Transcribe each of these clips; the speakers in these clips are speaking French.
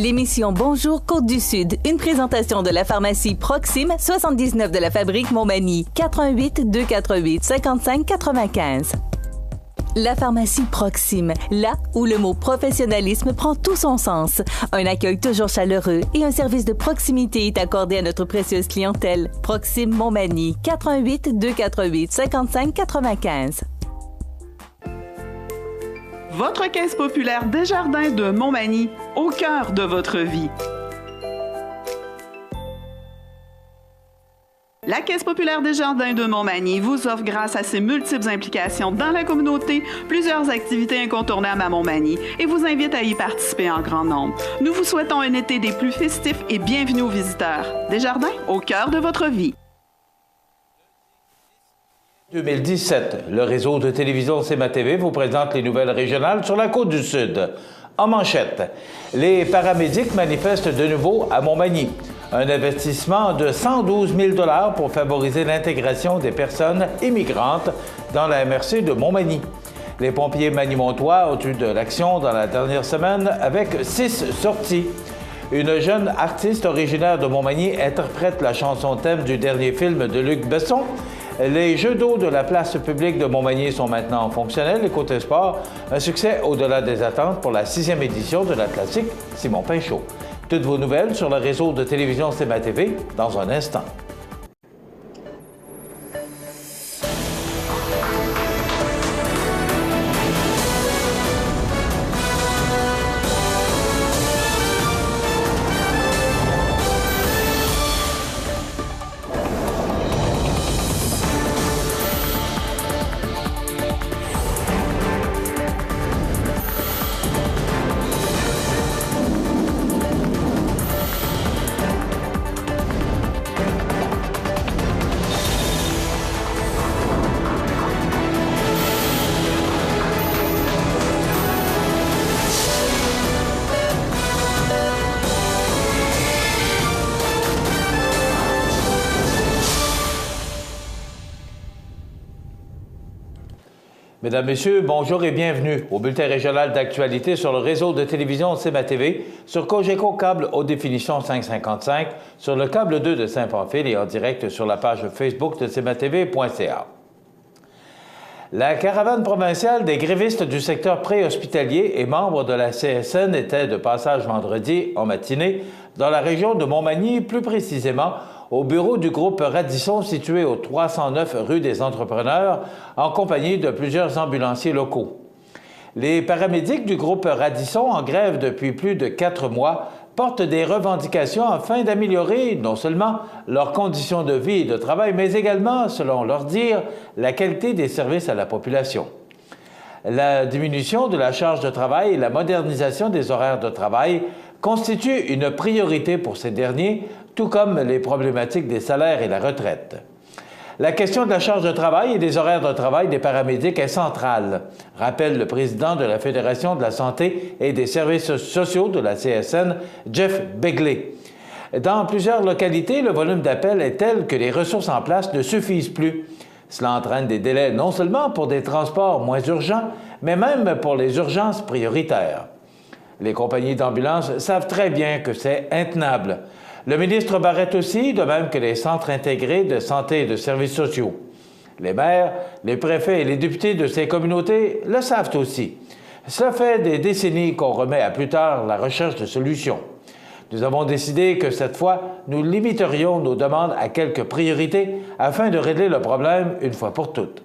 L'émission Bonjour Côte-du-Sud, une présentation de la pharmacie Proxime, 79 de la fabrique Montmagny, 88 248 55 95. La pharmacie Proxime, là où le mot professionnalisme prend tout son sens. Un accueil toujours chaleureux et un service de proximité est accordé à notre précieuse clientèle. Proxime Montmagny, 88 248 55 95. Votre caisse populaire Desjardins de Montmagny, au cœur de votre vie. La Caisse populaire Desjardins de Montmagny vous offre, grâce à ses multiples implications dans la communauté, plusieurs activités incontournables à Montmagny et vous invite à y participer en grand nombre. Nous vous souhaitons un été des plus festifs et bienvenue aux visiteurs. Desjardins, au cœur de votre vie. 2017, le réseau de télévision CMA-TV vous présente les nouvelles régionales sur la Côte-du-Sud. En manchette, les paramédics manifestent de nouveau à Montmagny. Un investissement de 112 000 $ pour favoriser l'intégration des personnes immigrantes dans la MRC de Montmagny. Les pompiers magny-montois ont eu de l'action dans la dernière semaine avec 6 sorties. Une jeune artiste originaire de Montmagny interprète la chanson thème du dernier film de Luc Besson. Les jeux d'eau de la place publique de Montmagny sont maintenant fonctionnels. Et côté sport, un succès au-delà des attentes pour la 6e édition de la classique Simon Pinchot. Toutes vos nouvelles sur le réseau de télévision CMA-TV dans un instant. Mesdames, Messieurs, bonjour et bienvenue au bulletin régional d'actualité sur le réseau de télévision CMA-TV, sur Cogeco Câble haute définition 555, sur le câble 2 de Saint-Pamphile et en direct sur la page Facebook de CMA-TV.ca. La caravane provinciale des grévistes du secteur préhospitalier et membres de la CSN était de passage vendredi en matinée dans la région de Montmagny, plus précisément au bureau du groupe Radisson situé au 309 rue des Entrepreneurs, en compagnie de plusieurs ambulanciers locaux. Les paramédics du groupe Radisson, en grève depuis plus de 4 mois, portent des revendications afin d'améliorer non seulement leurs conditions de vie et de travail, mais également, selon leur dire, la qualité des services à la population. La diminution de la charge de travail et la modernisation des horaires de travail constituent une priorité pour ces derniers, tout comme les problématiques des salaires et la retraite. La question de la charge de travail et des horaires de travail des paramédics est centrale, rappelle le président de la Fédération de la santé et des services sociaux de la CSN, Jeff Begley. Dans plusieurs localités, le volume d'appels est tel que les ressources en place ne suffisent plus. Cela entraîne des délais non seulement pour des transports moins urgents, mais même pour les urgences prioritaires. Les compagnies d'ambulance savent très bien que c'est intenable. Le ministre Barrette aussi, de même que les centres intégrés de santé et de services sociaux. Les maires, les préfets et les députés de ces communautés le savent aussi. Cela fait des décennies qu'on remet à plus tard la recherche de solutions. Nous avons décidé que cette fois, nous limiterions nos demandes à quelques priorités afin de régler le problème une fois pour toutes.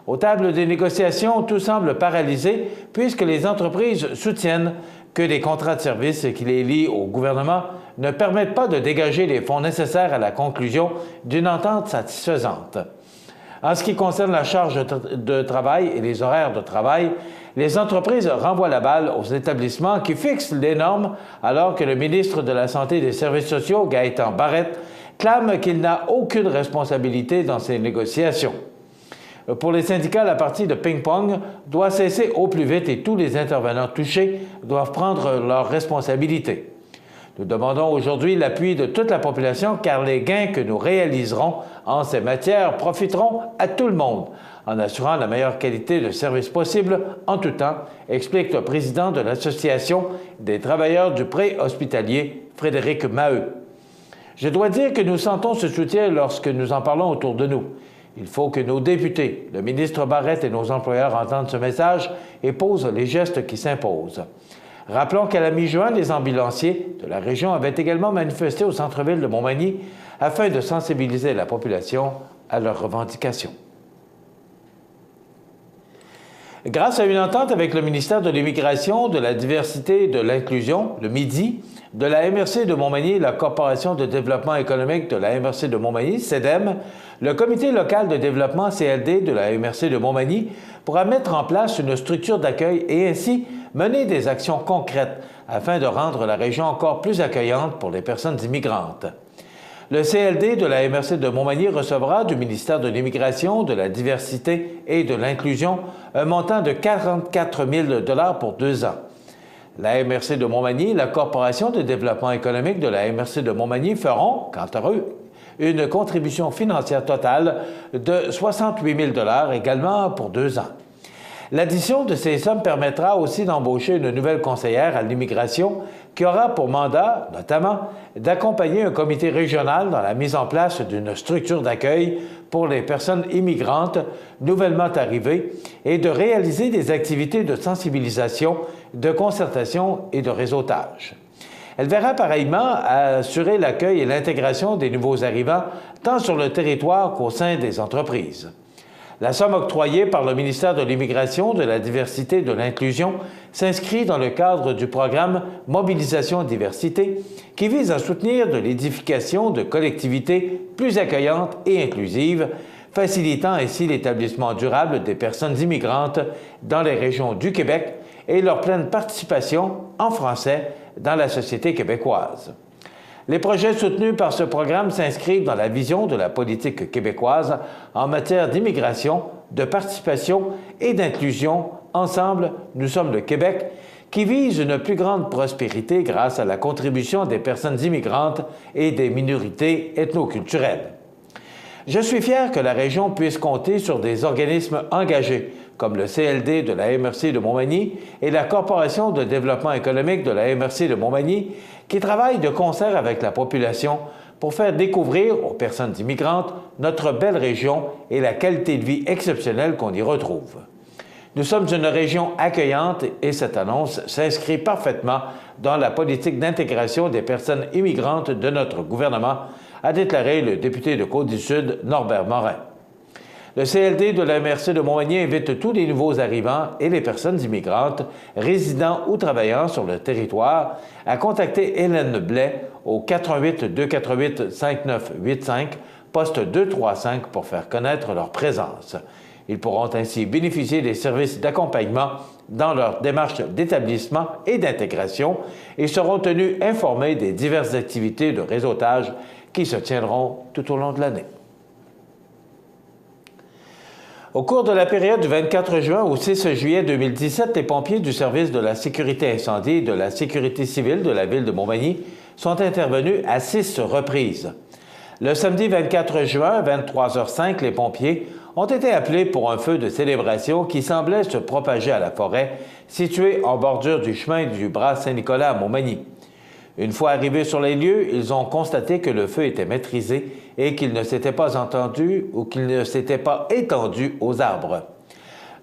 Aux tables des négociations, tout semble paralysé puisque les entreprises soutiennent que les contrats de service qui les lient au gouvernement ne permettent pas de dégager les fonds nécessaires à la conclusion d'une entente satisfaisante. En ce qui concerne la charge de travail et les horaires de travail, les entreprises renvoient la balle aux établissements qui fixent les normes alors que le ministre de la Santé et des Services sociaux, Gaétan Barrette, clame qu'il n'a aucune responsabilité dans ces négociations. Pour les syndicats, la partie de ping-pong doit cesser au plus vite et tous les intervenants touchés doivent prendre leurs responsabilités. Nous demandons aujourd'hui l'appui de toute la population car les gains que nous réaliserons en ces matières profiteront à tout le monde. en assurant la meilleure qualité de service possible en tout temps, explique le président de l'Association des travailleurs du préhospitalier, Frédéric Maheu. Je dois dire que nous sentons ce soutien lorsque nous en parlons autour de nous. Il faut que nos députés, le ministre Barrette et nos employeurs entendent ce message et posent les gestes qui s'imposent. Rappelons qu'à la mi-juin, les ambulanciers de la région avaient également manifesté au centre-ville de Montmagny afin de sensibiliser la population à leurs revendications. Grâce à une entente avec le ministère de l'Immigration, de la Diversité et de l'Inclusion, le MIDI, de la MRC de Montmagny et la Corporation de développement économique de la MRC de Montmagny, CEDEM, le Comité local de développement CLD de la MRC de Montmagny pourra mettre en place une structure d'accueil et ainsi mener des actions concrètes afin de rendre la région encore plus accueillante pour les personnes immigrantes. Le CLD de la MRC de Montmagny recevra du ministère de l'Immigration, de la Diversité et de l'Inclusion un montant de 44 000 $ pour 2 ans. La MRC de Montmagny et la Corporation de développement économique de la MRC de Montmagny feront, quant à eux, une contribution financière totale de 68 000 $ également pour 2 ans. L'addition de ces sommes permettra aussi d'embaucher une nouvelle conseillère à l'immigration qui aura pour mandat, notamment, d'accompagner un comité régional dans la mise en place d'une structure d'accueil pour les personnes immigrantes nouvellement arrivées et de réaliser des activités de sensibilisation, de concertation et de réseautage. Elle verra pareillement assurer l'accueil et l'intégration des nouveaux arrivants tant sur le territoire qu'au sein des entreprises. La somme octroyée par le ministère de l'Immigration, de la Diversité et de l'Inclusion s'inscrit dans le cadre du programme Mobilisation Diversité qui vise à soutenir de l'édification de collectivités plus accueillantes et inclusives, facilitant ainsi l'établissement durable des personnes immigrantes dans les régions du Québec et leur pleine participation en français dans la société québécoise. Les projets soutenus par ce programme s'inscrivent dans la vision de la politique québécoise en matière d'immigration, de participation et d'inclusion. Ensemble, nous sommes le Québec, qui vise une plus grande prospérité grâce à la contribution des personnes immigrantes et des minorités ethnoculturelles. Je suis fier que la région puisse compter sur des organismes engagés comme le CLD de la MRC de Montmagny et la Corporation de développement économique de la MRC de Montmagny qui travaillent de concert avec la population pour faire découvrir aux personnes immigrantes notre belle région et la qualité de vie exceptionnelle qu'on y retrouve. Nous sommes une région accueillante et cette annonce s'inscrit parfaitement dans la politique d'intégration des personnes immigrantes de notre gouvernement, a déclaré le député de Côte-du-Sud, Norbert Morin. Le CLD de la MRC de Montmagny invite tous les nouveaux arrivants et les personnes immigrantes, résidant ou travaillant sur le territoire, à contacter Hélène Blais au 418-248-5985, poste 235 pour faire connaître leur présence. Ils pourront ainsi bénéficier des services d'accompagnement dans leur démarche d'établissement et d'intégration et seront tenus informés des diverses activités de réseautage qui se tiendront tout au long de l'année. Au cours de la période du 24 juin au 6 juillet 2017, les pompiers du service de la sécurité incendie et de la sécurité civile de la ville de Montmagny sont intervenus à 6 reprises. Le samedi 24 juin, à 23h05, les pompiers ont été appelés pour un feu de célébration qui semblait se propager à la forêt, située en bordure du chemin du bras Saint-Nicolas à Montmagny. Une fois arrivés sur les lieux, ils ont constaté que le feu était maîtrisé et qu'il ne s'était pas entendu ou qu'il ne s'était pas étendu aux arbres.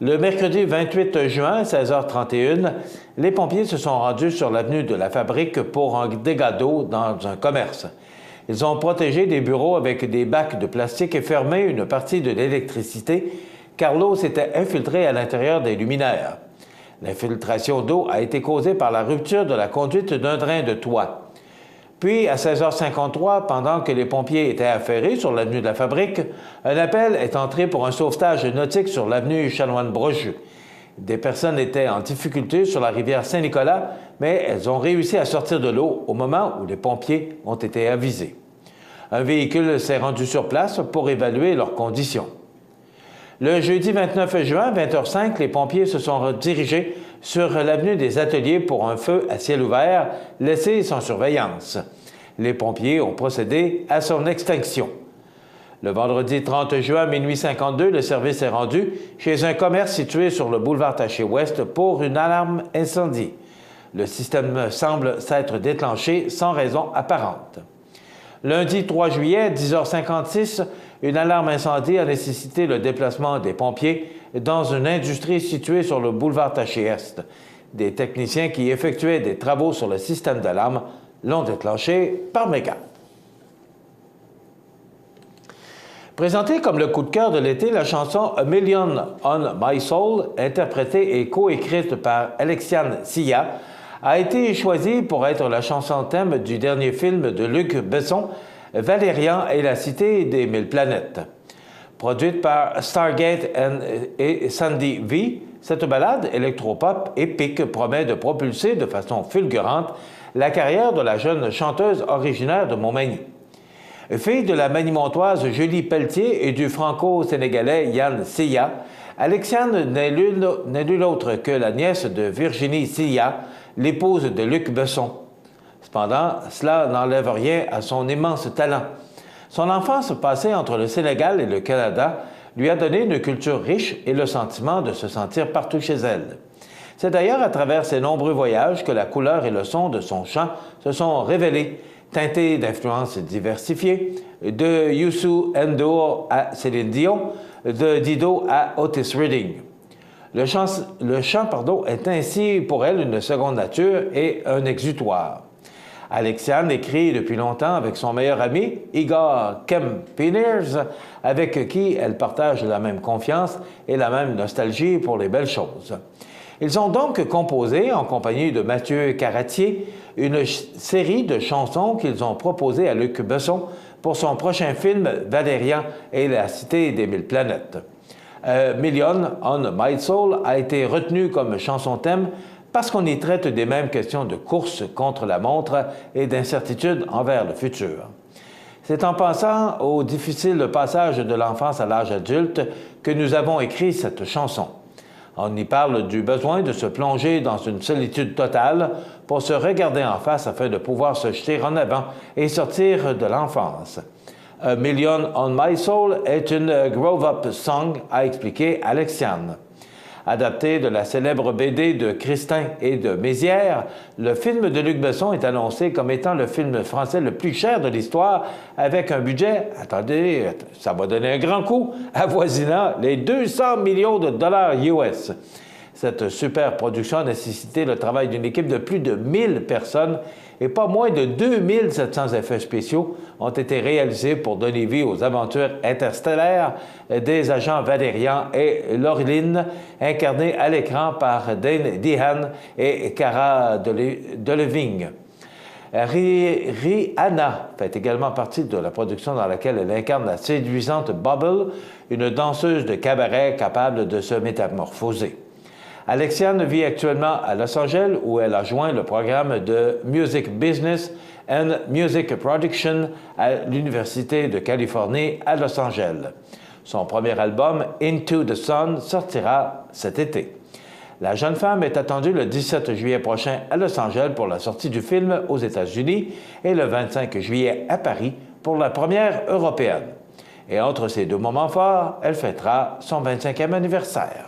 Le mercredi 28 juin, à 16h31, les pompiers se sont rendus sur l'avenue de la Fabrique pour un dégât d'eau dans un commerce. Ils ont protégé des bureaux avec des bacs de plastique et fermé une partie de l'électricité car l'eau s'était infiltrée à l'intérieur des luminaires. L'infiltration d'eau a été causée par la rupture de la conduite d'un drain de toit. Puis, à 16h53, pendant que les pompiers étaient affairés sur l'avenue de la Fabrique, un appel est entré pour un sauvetage nautique sur l'avenue Chanoine-Brochu. Des personnes étaient en difficulté sur la rivière Saint-Nicolas, mais elles ont réussi à sortir de l'eau au moment où les pompiers ont été avisés. Un véhicule s'est rendu sur place pour évaluer leurs conditions. Le jeudi 29 juin, à 20h05, les pompiers se sont dirigés sur l'avenue des Ateliers pour un feu à ciel ouvert laissé sans surveillance. Les pompiers ont procédé à son extinction. Le vendredi 30 juin à minuit 52, le service est rendu chez un commerce situé sur le boulevard Taché-Ouest pour une alarme incendie. Le système semble s'être déclenché sans raison apparente. Lundi 3 juillet, à 10h56, une alarme incendie a nécessité le déplacement des pompiers dans une industrie située sur le boulevard Taché-Est. Des techniciens qui effectuaient des travaux sur le système d'alarme l'ont déclenché par mégarde. Présentée comme le coup de cœur de l'été, la chanson A Million on My Soul, interprétée et coécrite par Alexiane Sia, a été choisie pour être la chanson thème du dernier film de Luc Besson, Valérian et la Cité des Mille Planètes. Produite par Stargate et Sandy V, cette ballade électropop épique promet de propulser de façon fulgurante la carrière de la jeune chanteuse originaire de Montmagny. Fille de la manimontoise Julie Pelletier et du franco-sénégalais Yann Sia, Alexiane n'est nulle autre que la nièce de Virginie Sia, l'épouse de Luc Besson. Cependant, cela n'enlève rien à son immense talent. Son enfance passée entre le Sénégal et le Canada lui a donné une culture riche et le sentiment de se sentir partout chez elle. C'est d'ailleurs à travers ses nombreux voyages que la couleur et le son de son chant se sont révélés, teintés d'influences diversifiées, de Youssou N'Dour à Céline Dion, de Dido à Otis Redding. Le chant est ainsi pour elle une seconde nature et un exutoire. Alexiane écrit depuis longtemps avec son meilleur ami, Igor Kempiners, avec qui elle partage la même confiance et la même nostalgie pour les belles choses. Ils ont donc composé, en compagnie de Mathieu Caratier, une série de chansons qu'ils ont proposées à Luc Besson pour son prochain film Valérian et la Cité des Mille Planètes. Million on My Soul a été retenu comme chanson thème parce qu'on y traite des mêmes questions de course contre la montre et d'incertitude envers le futur. C'est en pensant au difficile passage de l'enfance à l'âge adulte que nous avons écrit cette chanson. On y parle du besoin de se plonger dans une solitude totale pour se regarder en face afin de pouvoir se jeter en avant et sortir de l'enfance. A Million on My Soul est une grow-up song, a expliqué Alexiane. Adapté de la célèbre BD de Christin et de Mézières, le film de Luc Besson est annoncé comme étant le film français le plus cher de l'histoire, avec un budget, attendez, ça va donner un grand coup, avoisinant les 200 millions de dollars US. Cette super production a nécessité le travail d'une équipe de plus de 1000 personnes et pas moins de 2700 effets spéciaux ont été réalisés pour donner vie aux aventures interstellaires des agents Valérian et Laureline, incarnés à l'écran par Dane Dehan et Cara Delevingne. Rihanna fait également partie de la production dans laquelle elle incarne la séduisante Bubble, une danseuse de cabaret capable de se métamorphoser. Alexiane vit actuellement à Los Angeles où elle a joint le programme de Music Business and Music Production à l'Université de Californie à Los Angeles. Son premier album, Into the Sun, sortira cet été. La jeune femme est attendue le 17 juillet prochain à Los Angeles pour la sortie du film aux États-Unis et le 25 juillet à Paris pour la première européenne. Et entre ces deux moments forts, elle fêtera son 25e anniversaire.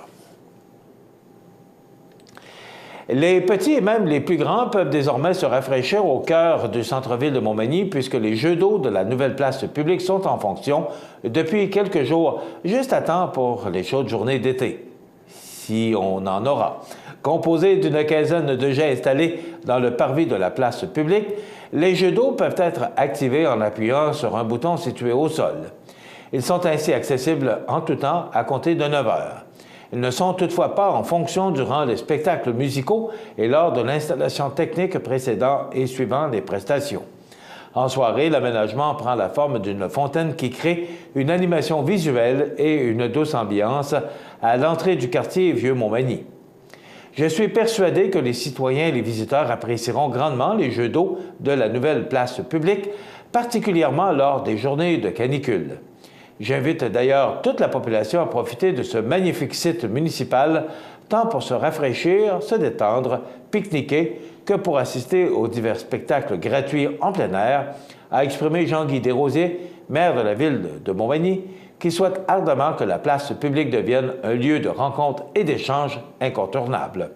Les petits et même les plus grands peuvent désormais se rafraîchir au cœur du centre-ville de Montmagny puisque les jeux d'eau de la nouvelle place publique sont en fonction depuis quelques jours, juste à temps pour les chaudes journées d'été, si on en aura. Composés d'une quinzaine de jets installés dans le parvis de la place publique, les jeux d'eau peuvent être activés en appuyant sur un bouton situé au sol. Ils sont ainsi accessibles en tout temps à compter de 9 heures. Ils ne sont toutefois pas en fonction durant les spectacles musicaux et lors de l'installation technique précédant et suivant les prestations. En soirée, l'aménagement prend la forme d'une fontaine qui crée une animation visuelle et une douce ambiance à l'entrée du quartier Vieux-Montmagny. Je suis persuadé que les citoyens et les visiteurs apprécieront grandement les jeux d'eau de la nouvelle place publique, particulièrement lors des journées de canicule. J'invite d'ailleurs toute la population à profiter de ce magnifique site municipal, tant pour se rafraîchir, se détendre, pique-niquer, que pour assister aux divers spectacles gratuits en plein air, a exprimé Jean-Guy Desrosiers, maire de la ville de Montmagny, qui souhaite ardemment que la place publique devienne un lieu de rencontre et d'échange incontournable.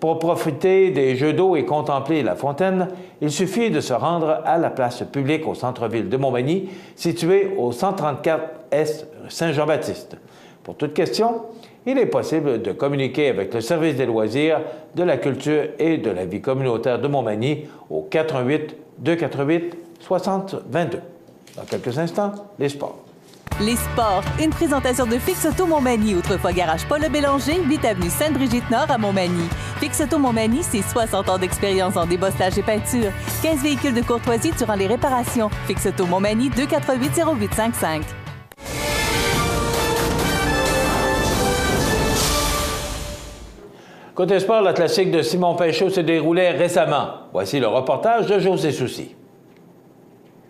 Pour profiter des jeux d'eau et contempler la fontaine, il suffit de se rendre à la place publique au centre-ville de Montmagny, située au 134 Est Saint-Jean-Baptiste. Pour toute question, il est possible de communiquer avec le service des loisirs, de la culture et de la vie communautaire de Montmagny au 88 248 60 22. Dans quelques instants, les sports. Les sports, une présentation de Fix Auto Montmagny, autrefois garage Paul Bélanger, 8 avenue Sainte-Brigitte-Nord à Montmagny. Fix Auto Montmagny, c'est 60 ans d'expérience en débosselage et peinture. 15 véhicules de courtoisie durant les réparations. Fix Auto Montmagny, 248-0855. Côté sport, la classique de Simon Pinchot se déroulait récemment. Voici le reportage de José Soucy.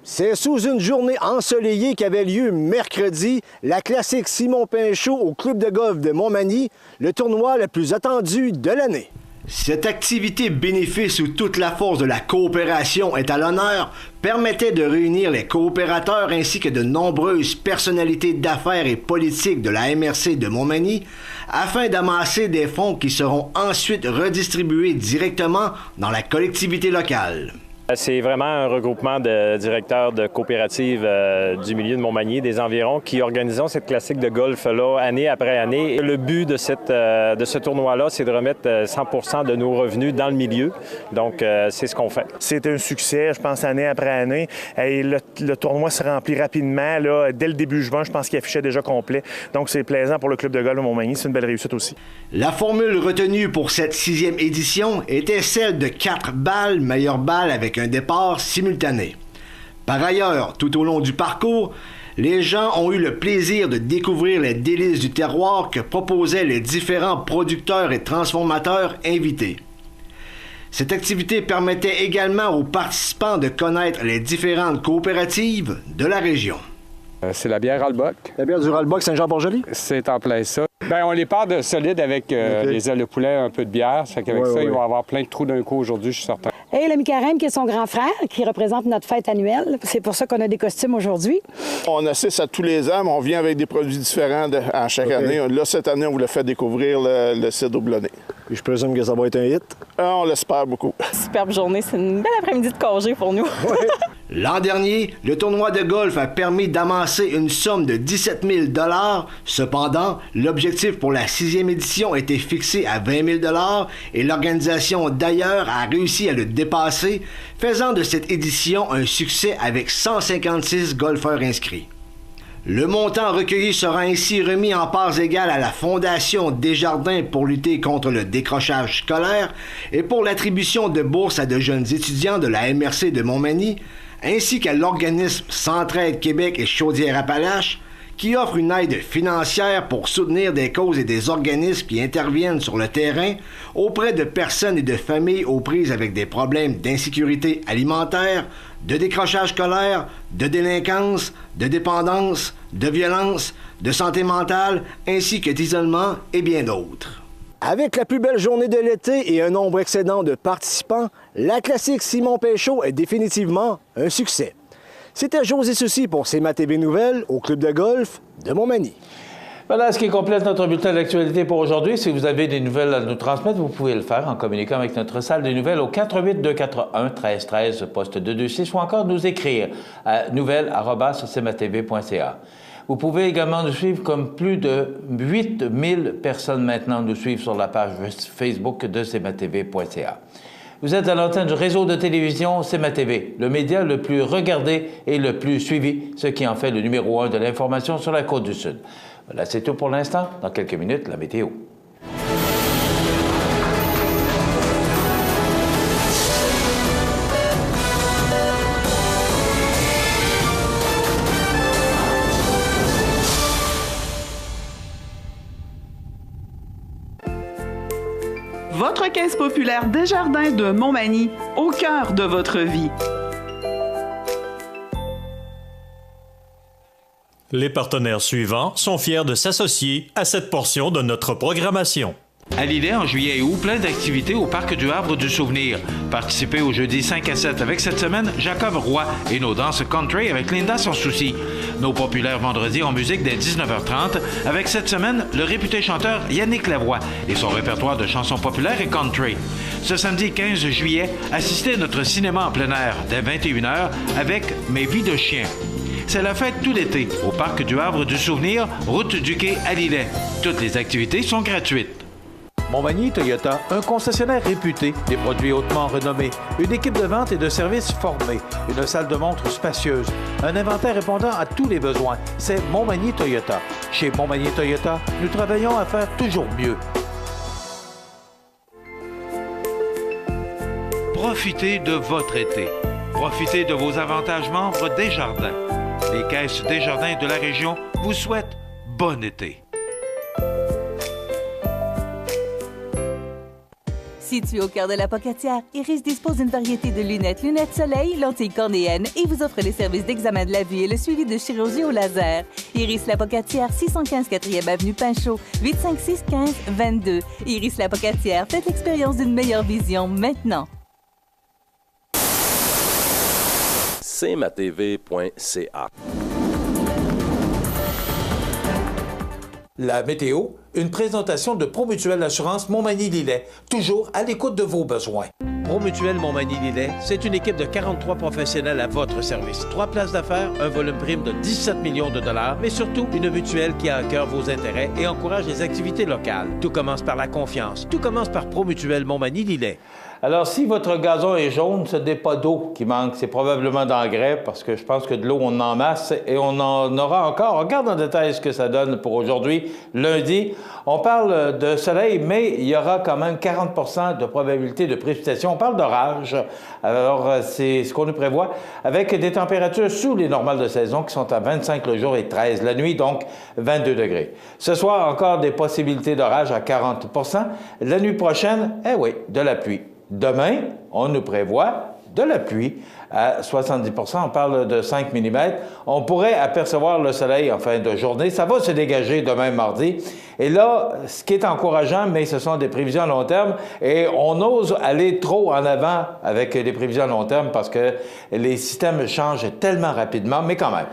C'est sous une journée ensoleillée qu'avait lieu mercredi la classique Simon Pinchot au club de golf de Montmagny, le tournoi le plus attendu de l'année. Cette activité bénéfice où toute la force de la coopération est à l'honneur permettait de réunir les coopérateurs ainsi que de nombreuses personnalités d'affaires et politiques de la MRC de Montmagny afin d'amasser des fonds qui seront ensuite redistribués directement dans la collectivité locale. C'est vraiment un regroupement de directeurs de coopératives du milieu de Montmagny, des environs, qui organisons cette classique de golf-là année après année. Le but de ce tournoi-là, c'est de remettre 100% de nos revenus dans le milieu. Donc, c'est ce qu'on fait. C'est un succès, je pense, année après année. Et le tournoi se remplit rapidement. Là, dès le début juin, je pense qu'il affichait déjà complet. Donc, c'est plaisant pour le club de golf de Montmagny. C'est une belle réussite aussi. La formule retenue pour cette 6e édition était celle de 4 balles, meilleure balle avec un départ simultané. Par ailleurs, tout au long du parcours, les gens ont eu le plaisir de découvrir les délices du terroir que proposaient les différents producteurs et transformateurs invités. Cette activité permettait également aux participants de connaître les différentes coopératives de la région. C'est la bière Alboc. La bière du Alboc Saint-Jean-Port-Joli? C'est en plein ça. Bien, on les part de solide avec les ailes de poulet, un peu de bière. Ça fait qu'avec ça, ils vont avoir plein de trous d'un coup aujourd'hui, je suis certain. Et l'ami Carême, qui est son grand frère, qui représente notre fête annuelle. C'est pour ça qu'on a des costumes aujourd'hui. On assiste à tous les ans, mais on vient avec des produits différents à chaque année. Là, cette année, on vous l'a fait découvrir le cidre houblonné. Et je présume que ça va être un hit? On l'espère beaucoup. Superbe journée. C'est une belle après-midi de congé pour nous. L'an dernier, le tournoi de golf a permis d'amasser une somme de 17 000 $. Cependant, l'objectif pour la 6e édition était fixé à 20 000 $ et l'organisation d'ailleurs a réussi à le dépasser, faisant de cette édition un succès avec 156 golfeurs inscrits. Le montant recueilli sera ainsi remis en parts égales à la Fondation Desjardins pour lutter contre le décrochage scolaire et pour l'attribution de bourses à de jeunes étudiants de la MRC de Montmagny, ainsi qu'à l'organisme Centraide Québec et Chaudière-Appalaches, qui offre une aide financière pour soutenir des causes et des organismes qui interviennent sur le terrain auprès de personnes et de familles aux prises avec des problèmes d'insécurité alimentaire, de décrochage scolaire, de délinquance, de dépendance, de violence, de santé mentale, ainsi que d'isolement et bien d'autres. Avec la plus belle journée de l'été et un nombre excédent de participants, la classique Simon Pinchot est définitivement un succès. C'était José Soucy pour CMA-TV Nouvelles au club de golf de Montmagny. Voilà ce qui complète notre bulletin d'actualité pour aujourd'hui. Si vous avez des nouvelles à nous transmettre, vous pouvez le faire en communiquant avec notre salle des nouvelles au 48241-1313, poste 226, ou encore nous écrire à nouvelles@cmatv.ca. Vous pouvez également nous suivre comme plus de 8000 personnes maintenant nous suivent sur la page Facebook de cmatv.ca. Vous êtes à l'antenne du réseau de télévision CMA-TV, le média le plus regardé et le plus suivi, ce qui en fait le numéro 1 de l'information sur la Côte-du-Sud. Voilà, c'est tout pour l'instant. Dans quelques minutes, la météo. Votre caisse populaire Desjardins de Montmagny, au cœur de votre vie. Les partenaires suivants sont fiers de s'associer à cette portion de notre programmation. À Lillet, en juillet et août, plein d'activités au Parc du Havre du Souvenir. Participez au jeudi 5 à 7 avec cette semaine Jacob Roy et nos danses country avec Linda Sans Souci. Nos populaires vendredis en musique dès 19h30 avec cette semaine le réputé chanteur Yannick Lavoie et son répertoire de chansons populaires et country. Ce samedi 15 juillet, assistez à notre cinéma en plein air dès 21h avec Mes vies de chien. C'est la fête tout l'été au Parc du Havre du Souvenir, route du Quai à Lillet. Toutes les activités sont gratuites. Montmagny Toyota, un concessionnaire réputé, des produits hautement renommés, une équipe de vente et de services formée, une salle de montre spacieuse, un inventaire répondant à tous les besoins. C'est Montmagny Toyota. Chez Montmagny Toyota, nous travaillons à faire toujours mieux. Profitez de votre été. Profitez de vos avantages membres Desjardins. Les caisses Desjardins de la région vous souhaitent bon été. Situé au cœur de la Pocatière, Iris dispose d'une variété de lunettes soleil, lentilles cornéennes et vous offre les services d'examen de la vue et le suivi de chirurgie au laser. Iris La Pocatière, 615 4e Avenue Pinchot, 856-15-22. Iris La Pocatière, faites l'expérience d'une meilleure vision maintenant. cmatv.ca. La météo, une présentation de Promutuelle Assurance Montmagny-Lillet, toujours à l'écoute de vos besoins. Promutuelle Montmagny-Lillet, c'est une équipe de 43 professionnels à votre service. 3 places d'affaires, un volume prime de 17 millions de dollars, mais surtout une mutuelle qui a à cœur vos intérêts et encourage les activités locales. Tout commence par la confiance. Tout commence par Promutuelle Montmagny-Lillet. Alors, si votre gazon est jaune, ce n'est pas d'eau qui manque, c'est probablement d'engrais, parce que je pense que de l'eau, on en masse et on en aura encore. On regarde en détail ce que ça donne pour aujourd'hui, lundi. On parle de soleil, mais il y aura quand même 40 % de probabilité de précipitation. On parle d'orage. Alors, c'est ce qu'on nous prévoit, avec des températures sous les normales de saison qui sont à 25 le jour et 13 la nuit, donc 22 degrés. Ce soir, encore des possibilités d'orage à 40 %. La nuit prochaine, de la pluie. Demain, on nous prévoit de la pluie à 70 %. On parle de 5 mm. On pourrait apercevoir le soleil en fin de journée. Ça va se dégager demain, mardi. Et là, ce qui est encourageant, mais ce sont des prévisions à long terme. Et on ose aller trop en avant avec les prévisions à long terme parce que les systèmes changent tellement rapidement. Mais quand même,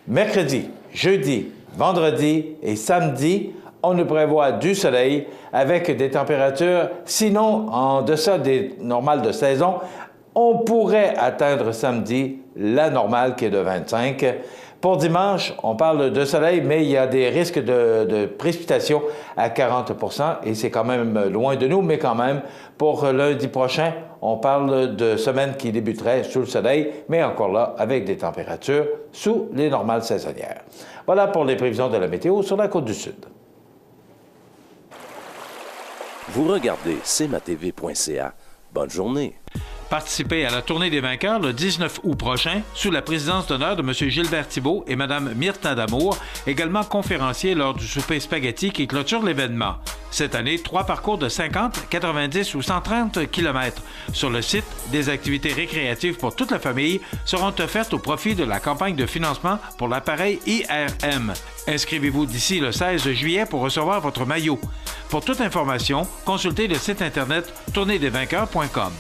mercredi, jeudi, vendredi et samedi, on nous prévoit du soleil avec des températures, sinon en deçà des normales de saison. On pourrait atteindre samedi la normale qui est de 25. Pour dimanche, on parle de soleil, mais il y a des risques de précipitation à 40 % et c'est quand même loin de nous, mais quand même, pour lundi prochain, on parle de semaine qui débuterait sous le soleil, mais encore là, avec des températures sous les normales saisonnières. Voilà pour les prévisions de la météo sur la Côte-du-Sud. Vous regardez cmatv.ca. Bonne journée. Participez à la Tournée des vainqueurs le 19 août prochain sous la présidence d'honneur de M. Gilbert Thibault et Mme Myrtha Damour, également conférenciers lors du souper spaghetti qui clôture l'événement. Cette année, 3 parcours de 50, 90 ou 130 km sur le site. Des activités récréatives pour toute la famille seront offertes au profit de la campagne de financement pour l'appareil IRM. Inscrivez-vous d'ici le 16 juillet pour recevoir votre maillot. Pour toute information, consultez le site internet tournéedesvainqueurs.com.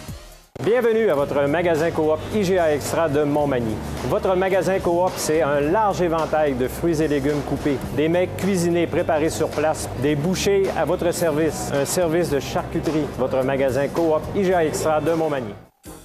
Bienvenue à votre magasin Coop IGA Extra de Montmagny. Votre magasin Coop, c'est un large éventail de fruits et légumes coupés, des mets cuisinés préparés sur place, des bouchées à votre service, un service de charcuterie. Votre magasin Coop IGA Extra de Montmagny.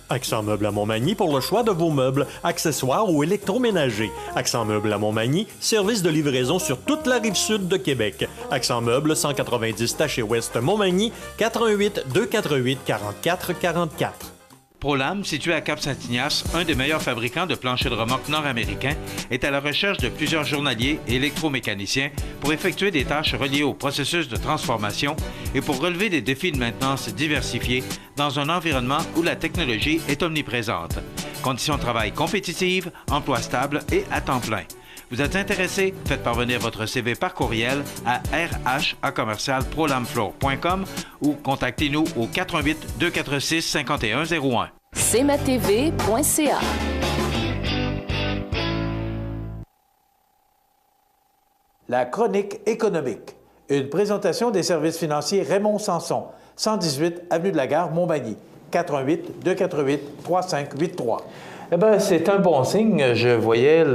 Accent Meubles à Montmagny pour le choix de vos meubles, accessoires ou électroménagers. Accent Meubles à Montmagny, service de livraison sur toute la rive sud de Québec. Accent Meubles, 190 Taché Ouest Montmagny, 88 248 44 44. ProLam, situé à Cap-Saint-Ignace, un des meilleurs fabricants de planchers de remorque nord-américains, est à la recherche de plusieurs journaliers et électromécaniciens pour effectuer des tâches reliées au processus de transformation et pour relever des défis de maintenance diversifiés dans un environnement où la technologie est omniprésente. Conditions de travail compétitives, emploi stable et à temps plein. Vous êtes intéressé? Faites parvenir votre CV par courriel à rh@prolamfloor.com ou contactez-nous au 418 246 5101. cmatv.ca. La chronique économique. Une présentation des services financiers Raymond Sanson, 118 Avenue de la Gare, Montmagny, 418-248-3583. Eh bien, c'est un bon signe. Je voyais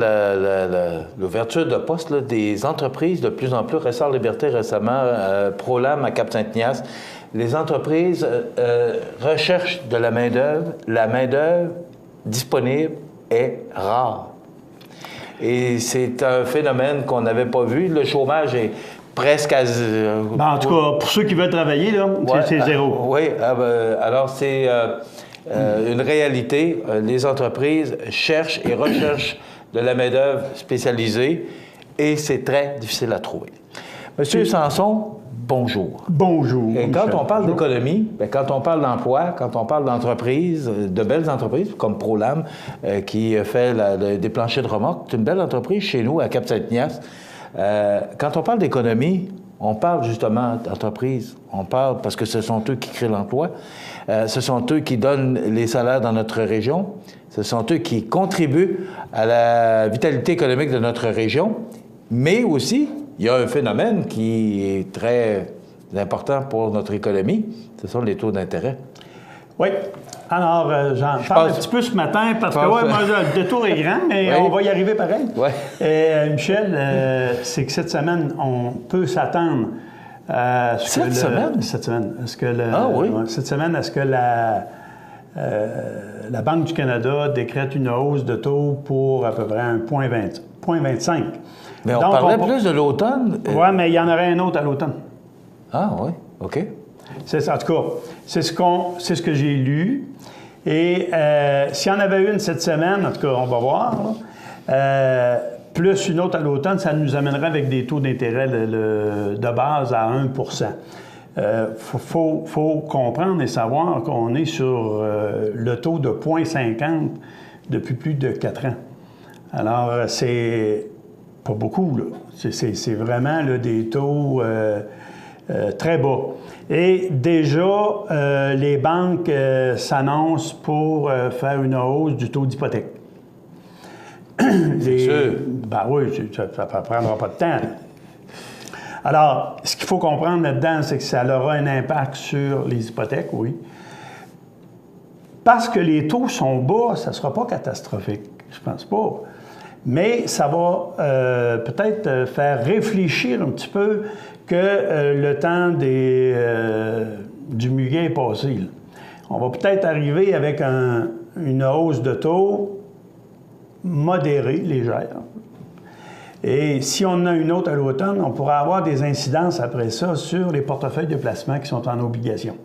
l'ouverture de postes là, des entreprises de plus en plus. Ressort Liberté récemment, Prolam à Cap-Saint-Ignace. Les entreprises recherchent de la main-d'œuvre. La main-d'œuvre disponible est rare. Et c'est un phénomène qu'on n'avait pas vu. Le chômage est presque à... en tout cas, pour ceux qui veulent travailler, là, c'est zéro. Oui, alors c'est une réalité. Les entreprises cherchent et recherchent de la main-d'œuvre spécialisée et c'est très difficile à trouver. Monsieur Sanson, bonjour. Bonjour. Et quand on parle d'économie, quand on parle d'emploi, quand on parle d'entreprises, de belles entreprises comme Prolam, qui fait des planchers de remorques, c'est une belle entreprise chez nous à Cap-Saint-Ignace. Quand on parle d'économie, on parle justement d'entreprise. On parle parce que ce sont eux qui créent l'emploi. Ce sont eux qui donnent les salaires dans notre région. Ce sont eux qui contribuent à la vitalité économique de notre région. Mais aussi, il y a un phénomène qui est très important pour notre économie. Ce sont les taux d'intérêt. Oui. Alors, j'en parle un petit peu ce matin parce que moi, le détour est grand, mais on va y arriver pareil. Oui. Michel, c'est que cette semaine, on peut s'attendre à ce que... Cette semaine. Est-ce que cette semaine, est-ce que la Banque du Canada décrète une hausse de taux pour à peu près 1,25. Mais on parlait plus de l'automne. Oui, mais il y en aurait un autre à l'automne. Ah oui, OK. En tout cas, c'est ce que j'ai lu. Et s'il y en avait une cette semaine, en tout cas, on va voir, là, plus une autre à l'automne, ça nous amènerait avec des taux d'intérêt de base à 1 faut comprendre et savoir qu'on est sur le taux de 0,50 depuis plus de 4 ans. Alors, c'est pas beaucoup, là. C'est vraiment là, des taux très bas. Et déjà, les banques s'annoncent pour faire une hausse du taux d'hypothèque. C'est sûr. Ben oui, ça ne prendra pas de temps. Alors, ce qu'il faut comprendre là-dedans, c'est que ça aura un impact sur les hypothèques, oui. Parce que les taux sont bas, ça ne sera pas catastrophique. Je pense pas. Mais ça va peut-être faire réfléchir un petit peu que le temps du muguet est passé. Là. On va peut-être arriver avec une hausse de taux modérée, légère. Et si on en a une autre à l'automne, on pourra avoir des incidences après ça sur les portefeuilles de placement qui sont en obligations.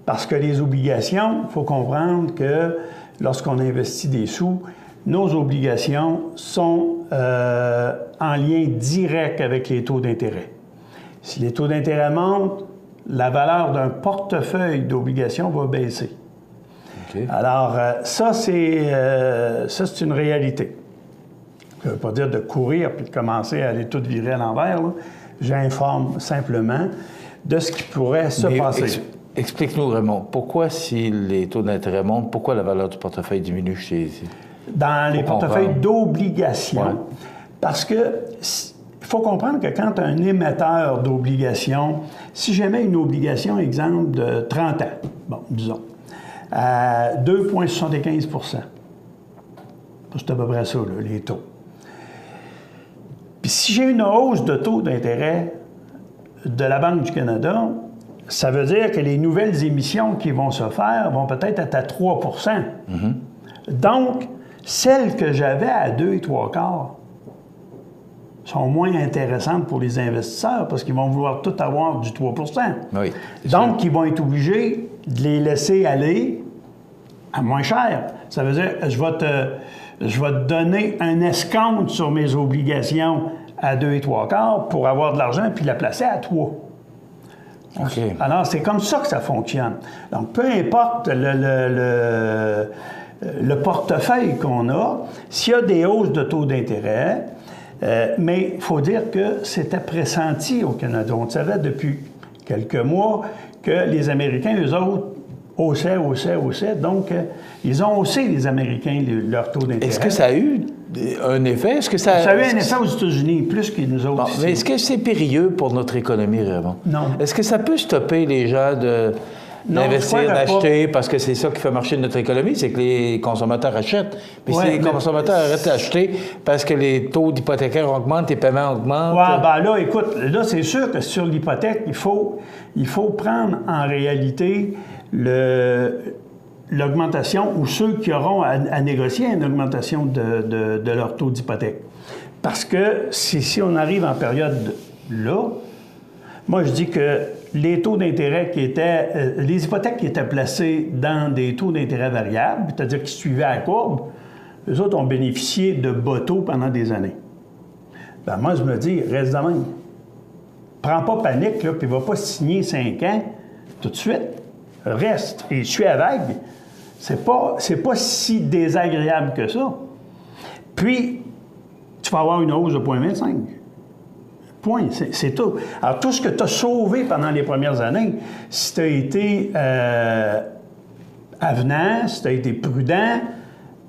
Parce que les obligations, il faut comprendre que lorsqu'on investit des sous, nos obligations sont en lien direct avec les taux d'intérêt. Si les taux d'intérêt montent, la valeur d'un portefeuille d'obligations va baisser. Okay. Alors, ça, c'est une réalité. Ça ne veut pas dire de courir puis de commencer à aller tout virer à l'envers. J'informe simplement de ce qui pourrait se passer. Explique-nous, Raymond, pourquoi, si les taux d'intérêt montent, pourquoi la valeur du portefeuille diminue chez... Dans les portefeuilles d'obligations. Parce que il faut comprendre que quand un émetteur d'obligations, si jamais une obligation, exemple, de 30 ans, bon, disons, à 2,75 c'est à peu près ça, là, les taux. Puis si j'ai une hausse de taux d'intérêt de la Banque du Canada, ça veut dire que les nouvelles émissions qui vont se faire vont peut-être être à 3 Donc, celles que j'avais à 2 3/4 sont moins intéressantes pour les investisseurs parce qu'ils vont vouloir tout avoir du 3 Oui, donc, ils vont être obligés de les laisser aller à moins cher. Ça veut dire, je vais te donner un escompte sur mes obligations à 2 3/4 pour avoir de l'argent puis la placer à 3. Okay. Alors, c'est comme ça que ça fonctionne. Donc, peu importe le portefeuille qu'on a, s'il y a des hausses de taux d'intérêt, mais il faut dire que c'était pressenti au Canada. On savait depuis quelques mois que les Américains, eux autres, haussait. Donc, ils ont haussé, les Américains, leur taux d'intérêt. Est-ce que ça a eu un effet? Ça a eu un effet aux États-Unis, plus que nous autres ici. Mais est-ce que c'est périlleux pour notre économie, Raymond? Non. Est-ce que ça peut stopper les gens d'investir, d'acheter, parce que c'est ça qui fait marcher notre économie, c'est que les consommateurs achètent. Mais si les consommateurs arrêtent d'acheter parce que les taux d'hypothécaires augmentent, les paiements augmentent... Oui, bien là, écoute, là, c'est sûr que sur l'hypothèque, il faut prendre en réalité l'augmentation ou ceux qui auront à négocier une augmentation de leur taux d'hypothèque. Parce que si on arrive en période là, moi, je dis que les taux d'intérêt les hypothèques qui étaient placées dans des taux d'intérêt variables, c'est-à-dire qui suivaient la courbe, eux autres ont bénéficié de bas taux pendant des années. Ben moi, je me dis, reste de même. Prends pas panique, là, puis va pas signer 5 ans tout de suite. Reste et suis à vague. C'est pas si désagréable que ça. Puis, tu vas avoir une hausse de 0,25. Point, c'est tout. Alors, tout ce que tu as sauvé pendant les premières années, si tu as été avenant, si tu as été prudent,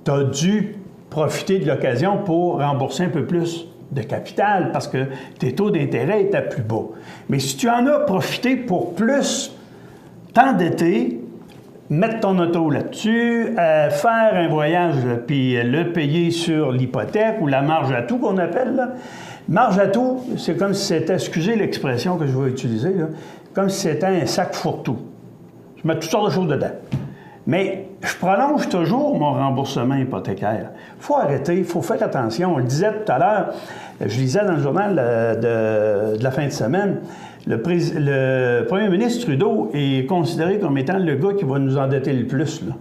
tu as dû profiter de l'occasion pour rembourser un peu plus de capital parce que tes taux d'intérêt étaient plus bas. Mais si tu en as profité pour plus t'endetter, mettre ton auto là-dessus, faire un voyage puis le payer sur l'hypothèque ou la marge à tout qu'on appelle, là. Marge à tout, c'est comme si c'était, excusez l'expression que je vais utiliser, là, comme si c'était un sac fourre-tout. Je mets toutes sortes de choses dedans. Mais je prolonge toujours mon remboursement hypothécaire. Il faut arrêter, il faut faire attention. On le disait tout à l'heure, je lisais dans le journal de la fin de semaine, le premier ministre Trudeau est considéré comme étant le gars qui va nous endetter le plus, là.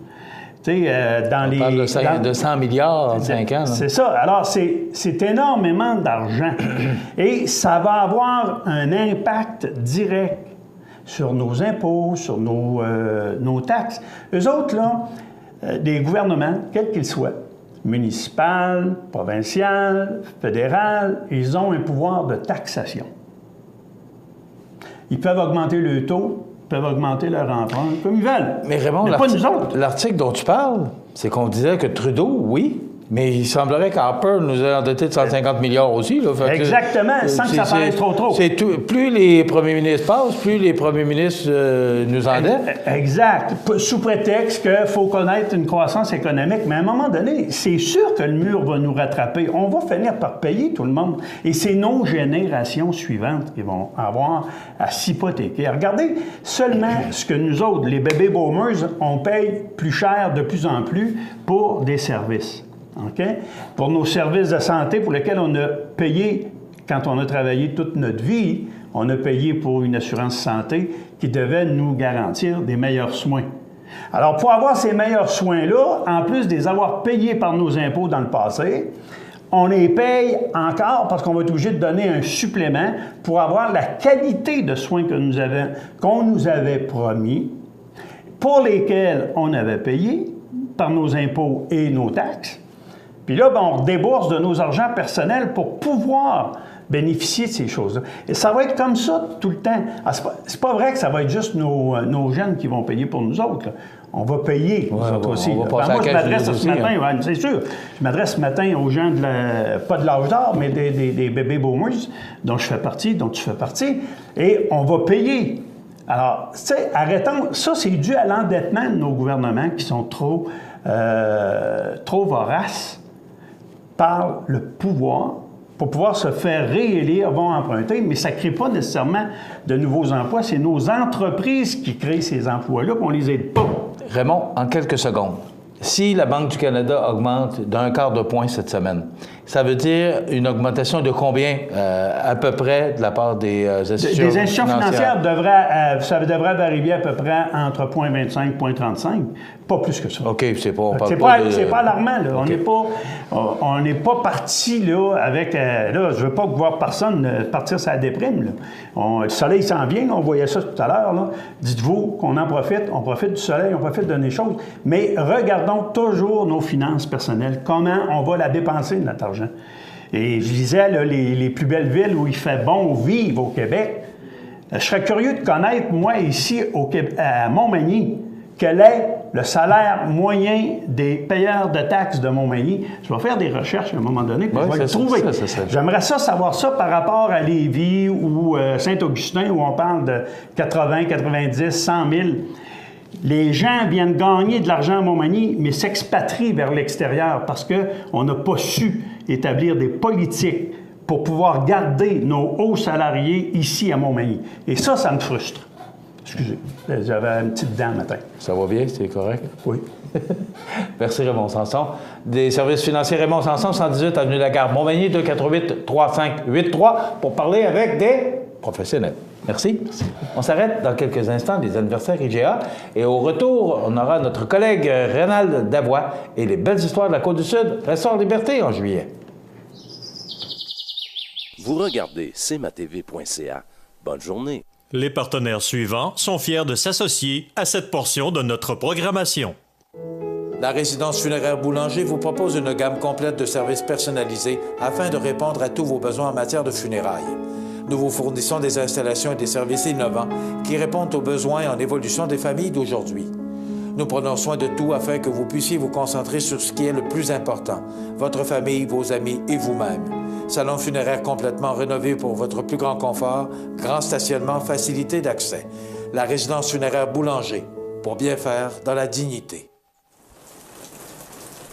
On parle de 100 milliards en 5 ans. C'est ça. Alors, c'est énormément d'argent. Et ça va avoir un impact direct sur nos impôts, sur nos taxes. Eux autres, là, des gouvernements, quels qu'ils soient, municipal, provincial, fédéral, ils ont un pouvoir de taxation. Ils peuvent augmenter le taux, peuvent augmenter leur emprunt comme ils veulent. Mais Raymond, l'article dont tu parles, c'est qu'on disait que Trudeau, oui, mais il semblerait qu'Harper nous ait endetté de 150 milliards aussi. Là. Exactement, sans que ça paraisse trop. Plus les premiers ministres passent, plus les premiers ministres nous endettent. Exact. Sous prétexte qu'il faut connaître une croissance économique. Mais à un moment donné, c'est sûr que le mur va nous rattraper. On va finir par payer tout le monde. Et c'est nos générations suivantes qui vont avoir à s'hypothéquer. Regardez seulement ce que nous autres, les baby boomers, on paye plus cher de plus en plus pour des services. Okay? Pour nos services de santé pour lesquels on a payé, quand on a travaillé toute notre vie, on a payé pour une assurance santé qui devait nous garantir des meilleurs soins. Alors, pour avoir ces meilleurs soins-là, en plus de les avoir payés par nos impôts dans le passé, on les paye encore parce qu'on va être obligé de donner un supplément pour avoir la qualité de soins qu'on nous avait promis, pour lesquels on avait payé par nos impôts et nos taxes. Puis là, on débourse de nos argents personnels pour pouvoir bénéficier de ces choses-là. Et ça va être comme ça tout le temps. C'est pas vrai que ça va être juste nos jeunes qui vont payer pour nous autres, là. On va payer, nous autres aussi. Moi, je m'adresse ce matin, c'est sûr, je m'adresse ce matin aux gens, pas de l'âge d'or, mais des baby boomers dont je fais partie, dont tu fais partie, et on va payer. Alors, tu sais, arrêtons. Ça, c'est dû à l'endettement de nos gouvernements qui sont trop voraces par le pouvoir, pour pouvoir se faire réélire, vont emprunter, mais ça ne crée pas nécessairement de nouveaux emplois. C'est nos entreprises qui créent ces emplois-là, qu'on ne les aide pas. Raymond, en quelques secondes, si la Banque du Canada augmente d'1/4 de point cette semaine, ça veut dire une augmentation de combien à peu près de la part des institutions financières? Des institutions financières ça devrait arriver à peu près entre 0,25 et 0,35, pas plus que ça. OK, c'est pas alarmant, là. Okay. On n'est pas parti là avec... là, je veux pas voir personne partir sur la déprime, là. Le soleil s'en vient, on voyait ça tout à l'heure, là. Dites-vous qu'on en profite, on profite du soleil, on profite de des choses, mais regardons toujours nos finances personnelles, comment on va la dépenser, notre argent. Et je disais, là, les plus belles villes où il fait bon vivre au Québec, je serais curieux de connaître, moi, ici à Montmagny, quel est le salaire moyen des payeurs de taxes de Montmagny. Je vais faire des recherches à un moment donné, puis je vais le trouver. J'aimerais savoir ça par rapport à Lévis ou Saint-Augustin, où on parle de 80, 90, 100 000. Les gens viennent gagner de l'argent à Montmagny, mais s'expatrient vers l'extérieur parce qu'on n'a pas su établir des politiques pour pouvoir garder nos hauts salariés ici à Montmagny. Et ça me frustre. Excusez, j'avais une petite dent le matin. Ça va bien, c'est correct? Oui. Merci Raymond Sanson. Des services financiers Raymond Sanson, 118 avenue Lagarde, Montmagny, 248-3583 pour parler avec des professionnels. Merci. On s'arrête dans quelques instants, les anniversaires IGA. Et au retour, on aura notre collègue Rénal Davoie et les belles histoires de la Côte-du-Sud. Restons en liberté en juillet. Vous regardez cmatv.ca. Bonne journée. Les partenaires suivants sont fiers de s'associer à cette portion de notre programmation. La résidence funéraire Boulanger vous propose une gamme complète de services personnalisés afin de répondre à tous vos besoins en matière de funérailles. Nous vous fournissons des installations et des services innovants qui répondent aux besoins en évolution des familles d'aujourd'hui. Nous prenons soin de tout afin que vous puissiez vous concentrer sur ce qui est le plus important, votre famille, vos amis et vous-même. Salon funéraire complètement rénové pour votre plus grand confort, grand stationnement, facilité d'accès. La résidence funéraire Boulanger, pour bien faire dans la dignité.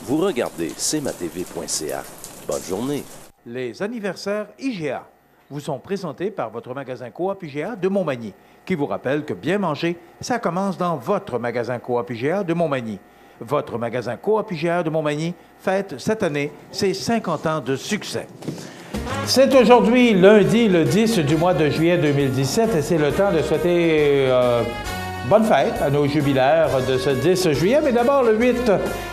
Vous regardez cmatv.ca. Bonne journée. Les anniversaires IGA vous sont présentés par votre magasin Coop IGA de Montmagny, qui vous rappelle que bien manger, ça commence dans votre magasin Coop IGA de Montmagny. Votre magasin Coop IGA de Montmagny fête cette année ses 50 ans de succès. C'est aujourd'hui, lundi, le 10 du mois de juillet 2017, et c'est le temps de souhaiter bonne fête à nos jubilaires de ce 10 juillet. Mais d'abord, le 8,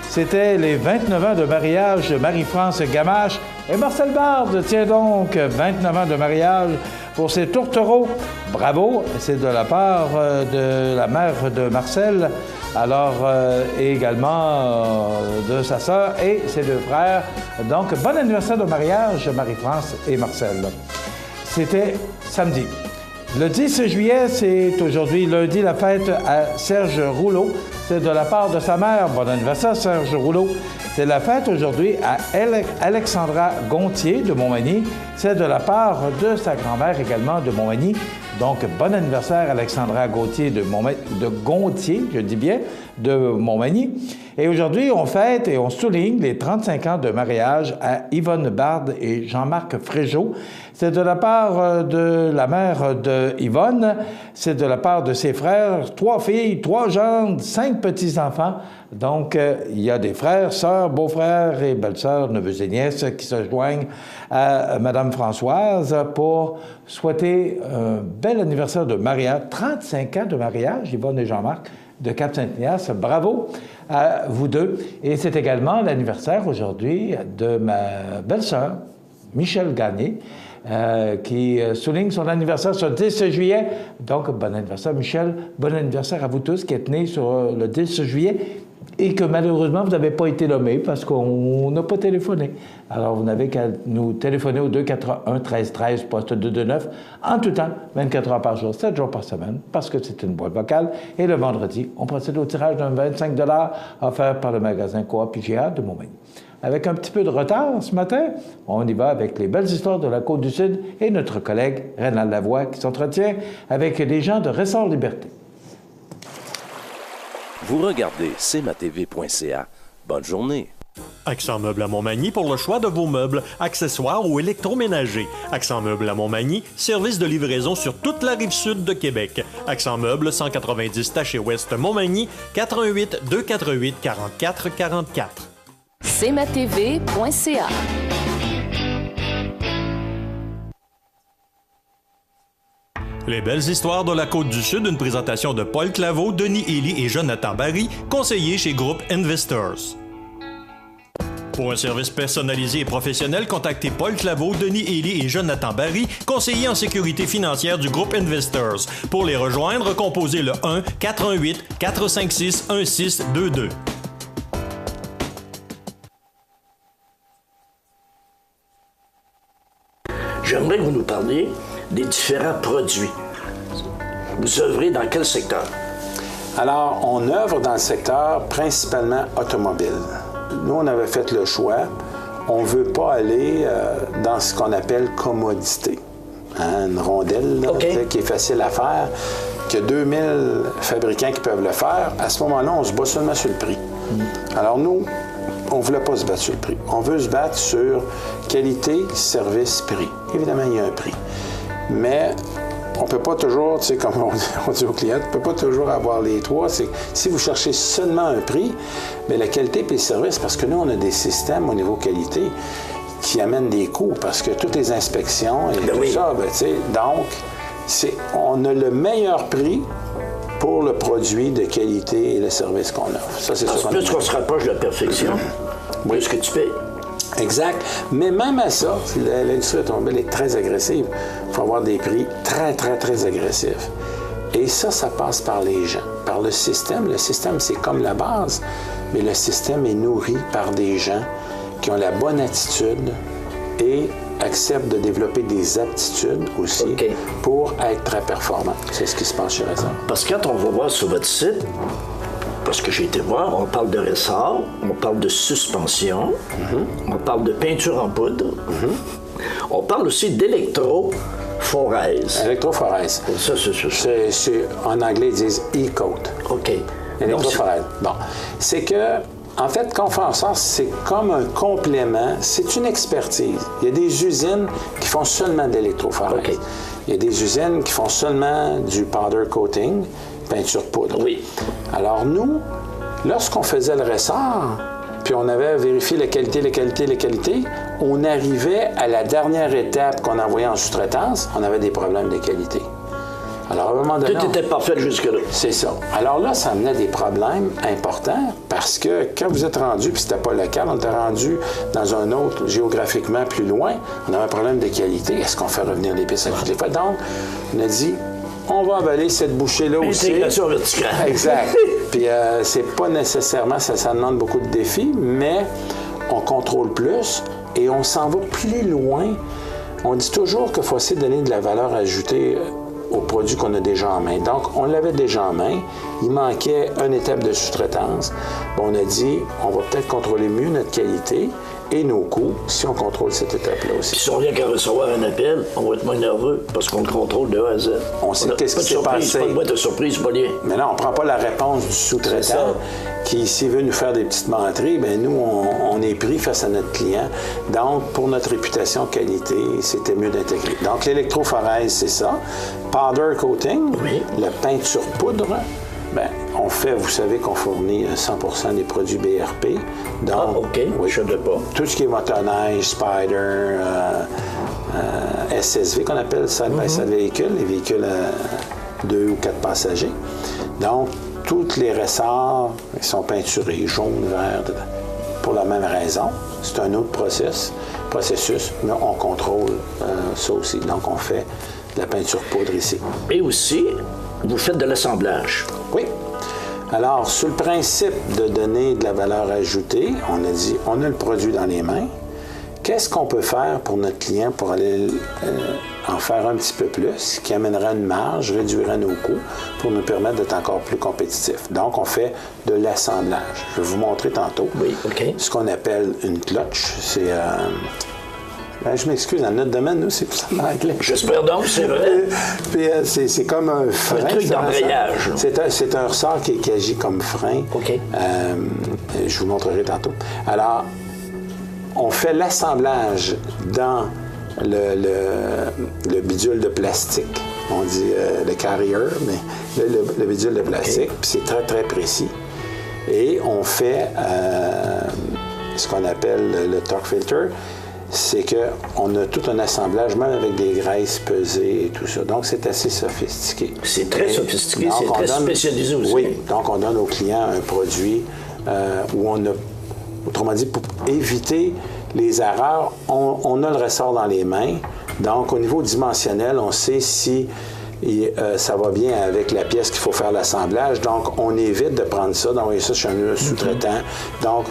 c'était les 29 ans de mariage de Marie-France Gamache et Marcel Bard. Tiens donc, 29 ans de mariage pour ces tourtereaux. Bravo, c'est de la part de la mère de Marcel, alors et également de sa sœur et ses deux frères. Donc, bon anniversaire de mariage, Marie-France et Marcel. C'était samedi. Le 10 juillet, c'est aujourd'hui lundi, la fête à Serge Rouleau. C'est de la part de sa mère. Bon anniversaire, Serge Rouleau. C'est la fête aujourd'hui à Alexandra Gontier de Montmagny. C'est de la part de sa grand-mère également de Montmagny. Donc, bon anniversaire, Alexandra Gontier de Gontier, je dis bien, de Montmagny. Et aujourd'hui, on fête et on souligne les 35 ans de mariage à Yvonne Bard et Jean-Marc Fréjot. C'est de la part de la mère de Yvonne, c'est de la part de ses frères, 3 filles, 3 gendres, 5 petits-enfants. Donc, il y a des frères, sœurs, beaux-frères et belles-sœurs, neveux et nièces qui se joignent à Mme Françoise pour souhaiter un bel anniversaire de mariage, 35 ans de mariage, Yvonne et Jean-Marc, de Cap-Saint-Ignace. Bravo à vous deux. Et c'est également l'anniversaire aujourd'hui de ma belle-sœur, Michel Gagné, qui souligne son anniversaire sur le 10 juillet. Donc, bon anniversaire, Michel. Bon anniversaire à vous tous qui êtes nés sur le 10 juillet et que malheureusement, vous n'avez pas été nommés parce qu'on n'a pas téléphoné. Alors, vous n'avez qu'à nous téléphoner au 241-1313, poste 229, en tout temps, 24 heures par jour, 7 jours par semaine, parce que c'est une boîte vocale. Et le vendredi, on procède au tirage d'un 25 $ offert par le magasin Coop IGA de Montmagny. Avec un petit peu de retard ce matin, on y va avec les belles histoires de la Côte-du-Sud et notre collègue Rénal Davoie qui s'entretient avec les gens de Ressort Liberté. Vous regardez cmatv.ca. Bonne journée. Accent Meubles à Montmagny pour le choix de vos meubles, accessoires ou électroménagers. Accent Meubles à Montmagny, service de livraison sur toute la rive sud de Québec. Accent Meubles, 190 Taché Ouest Montmagny, 88 248 44 44. cmatv.ca. Les belles histoires de la Côte-du-Sud, une présentation de Paul Claveau, Denis Ely et Jonathan Barry, conseillers chez Groupe Investors. Pour un service personnalisé et professionnel, contactez Paul Claveau, Denis Ely et Jonathan Barry, conseillers en sécurité financière du Groupe Investors. Pour les rejoindre, composez le 1-418-456-1622. J'aimerais que vous nous parliez des différents produits. Vous œuvrez dans quel secteur? Alors, on œuvre dans le secteur principalement automobile. Nous, on avait fait le choix. On ne veut pas aller dans ce qu'on appelle commodité. Hein, une rondelle là, qui est facile à faire, qu'il y a 2000 fabricants qui peuvent le faire. À ce moment-là, on se bat seulement sur le prix. Alors nous, on ne voulait pas se battre sur le prix. On veut se battre sur qualité, service, prix. Évidemment, il y a un prix. Mais on ne peut pas toujours, tu sais, comme on dit aux clients, on ne peut pas toujours avoir les trois. C'est, si vous cherchez seulement un prix, bien, la qualité et le service, parce que nous, on a des systèmes au niveau qualité qui amènent des coûts, parce que toutes les inspections et tout ça, bien, tu sais, donc, on a le meilleur prix pour le produit de qualité et le service qu'on offre. Ça, c'est ça. Plus qu'on se rapproche de la perfection, plus que tu payes. Exact. Mais même à ça, l'industrie automobile est très agressive. Il faut avoir des prix très, très, très agressifs. Et ça passe par les gens, par le système. Le système, c'est comme la base, mais le système est nourri par des gens qui ont la bonne attitude et acceptent de développer des aptitudes aussi pour être très performants. C'est ce qui se passe chez Ressort. Parce que quand on va voir sur votre site, parce que j'ai été voir, on parle de ressort, on parle de suspension, on parle de peinture en poudre, on parle aussi d'électrophorèse. Électrophorèse. Ça, c'est en anglais, ils disent e-coat. OK. Électrophorèse. Bon. C'est que, en fait, quand on fait en sorte, c'est comme un complément, c'est une expertise. Il y a des usines qui font seulement de l'électrophorèse. Il y a des usines qui font seulement du powder coating, peinture poudre. Oui. Alors nous, lorsqu'on faisait le ressort, puis on avait vérifié la qualité, on arrivait à la dernière étape qu'on envoyait en sous-traitance, on avait des problèmes de qualité. Alors, à un moment donné... Tout était parfait jusque-là. C'est ça. Alors là, ça amenait des problèmes importants parce que quand vous êtes rendu, puis c'était pas le cas, on était rendu dans un autre, géographiquement plus loin, on avait un problème de qualité. Est-ce qu'on fait revenir les pièces à toutes les fois? Donc, on a dit... On va avaler cette bouchée-là aussi. Intégration verticale. Exact. Puis c'est pas nécessairement, ça demande beaucoup de défis, mais on contrôle plus et on s'en va plus loin. On dit toujours qu'il faut essayer de donner de la valeur ajoutée aux produits qu'on a déjà en main. Donc, on l'avait déjà en main. Il manquait une étape de sous-traitance. Bon, on a dit, on va peut-être contrôler mieux notre qualité et nos coûts si on contrôle cette étape-là aussi. Puis si on vient qu'à recevoir un appel, on va être moins nerveux parce qu'on le contrôle de A à Z. On sait qu'est-ce qui s'est passé. Pas de boîte de surprise, pas lié. Mais là, on ne prend pas la réponse du sous-traitant qui, s'il veut nous faire des petites menteries, bien nous, on est pris face à notre client. Donc, pour notre réputation qualité, c'était mieux d'intégrer. Donc, l'électrophorèse, c'est ça. Powder coating, la peinture poudre, bien, on fait, vous savez qu'on fournit 100% des produits BRP. Donc, oui, je ne sais pas. Tout ce qui est motoneige, Spider, SSV, qu'on appelle side-by-side véhicule, les véhicules à 2 ou 4 passagers. Donc, tous les ressorts ils sont peinturés, jaune, vert, pour la même raison. C'est un autre processus, mais on contrôle ça aussi. Donc, on fait de la peinture poudre ici. Et aussi, vous faites de l'assemblage. Oui. Alors, sur le principe de donner de la valeur ajoutée, on a dit, on a le produit dans les mains. Qu'est-ce qu'on peut faire pour notre client pour aller en faire un petit peu plus, qui amènera une marge, réduira nos coûts pour nous permettre d'être encore plus compétitifs. Donc, on fait de l'assemblage. Je vais vous montrer tantôt ce qu'on appelle une clutch. C'est... je m'excuse, dans notre domaine, nous, c'est plus en anglais. J'espère donc, c'est vrai. Puis c'est comme un frein. Un truc d'embrayage. C'est un ressort qui agit comme frein. Je vous montrerai tantôt. Alors, on fait l'assemblage dans le bidule de plastique. On dit le carrier, mais le bidule de plastique. Puis c'est très, très précis. Et on fait ce qu'on appelle le torque filter. C'est qu'on a tout un assemblage, même avec des graisses pesées et tout ça. Donc, c'est assez sophistiqué. C'est très sophistiqué, c'est très spécialisé aussi. Oui, donc on donne aux clients un produit où on a, autrement dit, pour éviter les erreurs, on a le ressort dans les mains. Donc, au niveau dimensionnel, on sait si ça va bien avec la pièce qu'il faut faire l'assemblage. Donc, on évite de prendre ça, d'envoyer ça chez un sous-traitant. Donc,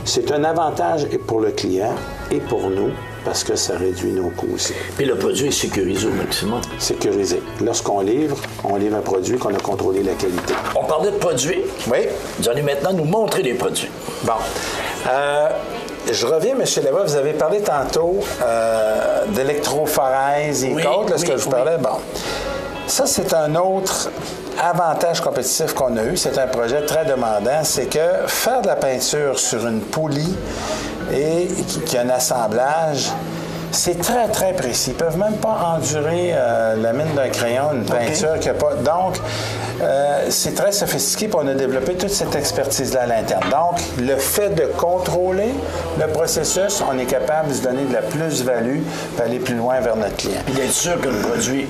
c'est un avantage pour le client et pour nous parce que ça réduit nos coûts aussi. Puis le produit est sécurisé au maximum. Sécurisé. Lorsqu'on livre, on livre un produit qu'on a contrôlé la qualité. On parlait de produits. Oui. Vous allez maintenant nous montrer les produits. Bon. Je reviens, M. Lavoie, vous avez parlé tantôt d'électrophorèse et côtes, là, ce que je vous parlais. Bon. Ça, c'est un autre avantage compétitif qu'on a eu. C'est un projet très demandant. C'est que faire de la peinture sur une poulie et qui a un assemblage, c'est très, très précis. Ils ne peuvent même pas endurer la mine d'un crayon, une peinture qui n'a pas... Donc, c'est très sophistiqué, puis on a développé toute cette expertise-là à l'interne. Donc, le fait de contrôler le processus, on est capable de se donner de la plus-value et aller plus loin vers notre client. Puis d'être sûr que le produit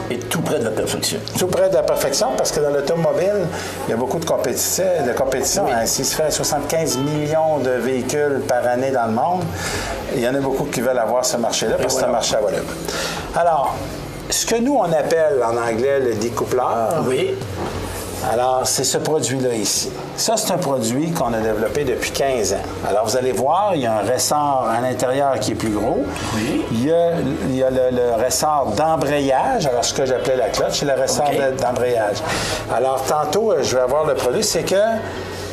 est tout près de la perfection. Tout près de la perfection, parce que dans l'automobile, il y a beaucoup de compétition. Oui. S'il se fait 75 millions de véhicules par année dans le monde, il y en a beaucoup qui veulent avoir ce marché-là, parce que c'est un marché à volume. Alors, ce que nous, on appelle en anglais le découpleur, alors c'est ce produit-là ici. Ça, c'est un produit qu'on a développé depuis 15 ans. Alors, vous allez voir, il y a un ressort à l'intérieur qui est plus gros. Oui. Il y a le ressort d'embrayage. Alors, ce que j'appelais la cloche, c'est le ressort d'embrayage. Alors, tantôt, je vais avoir le produit. C'est que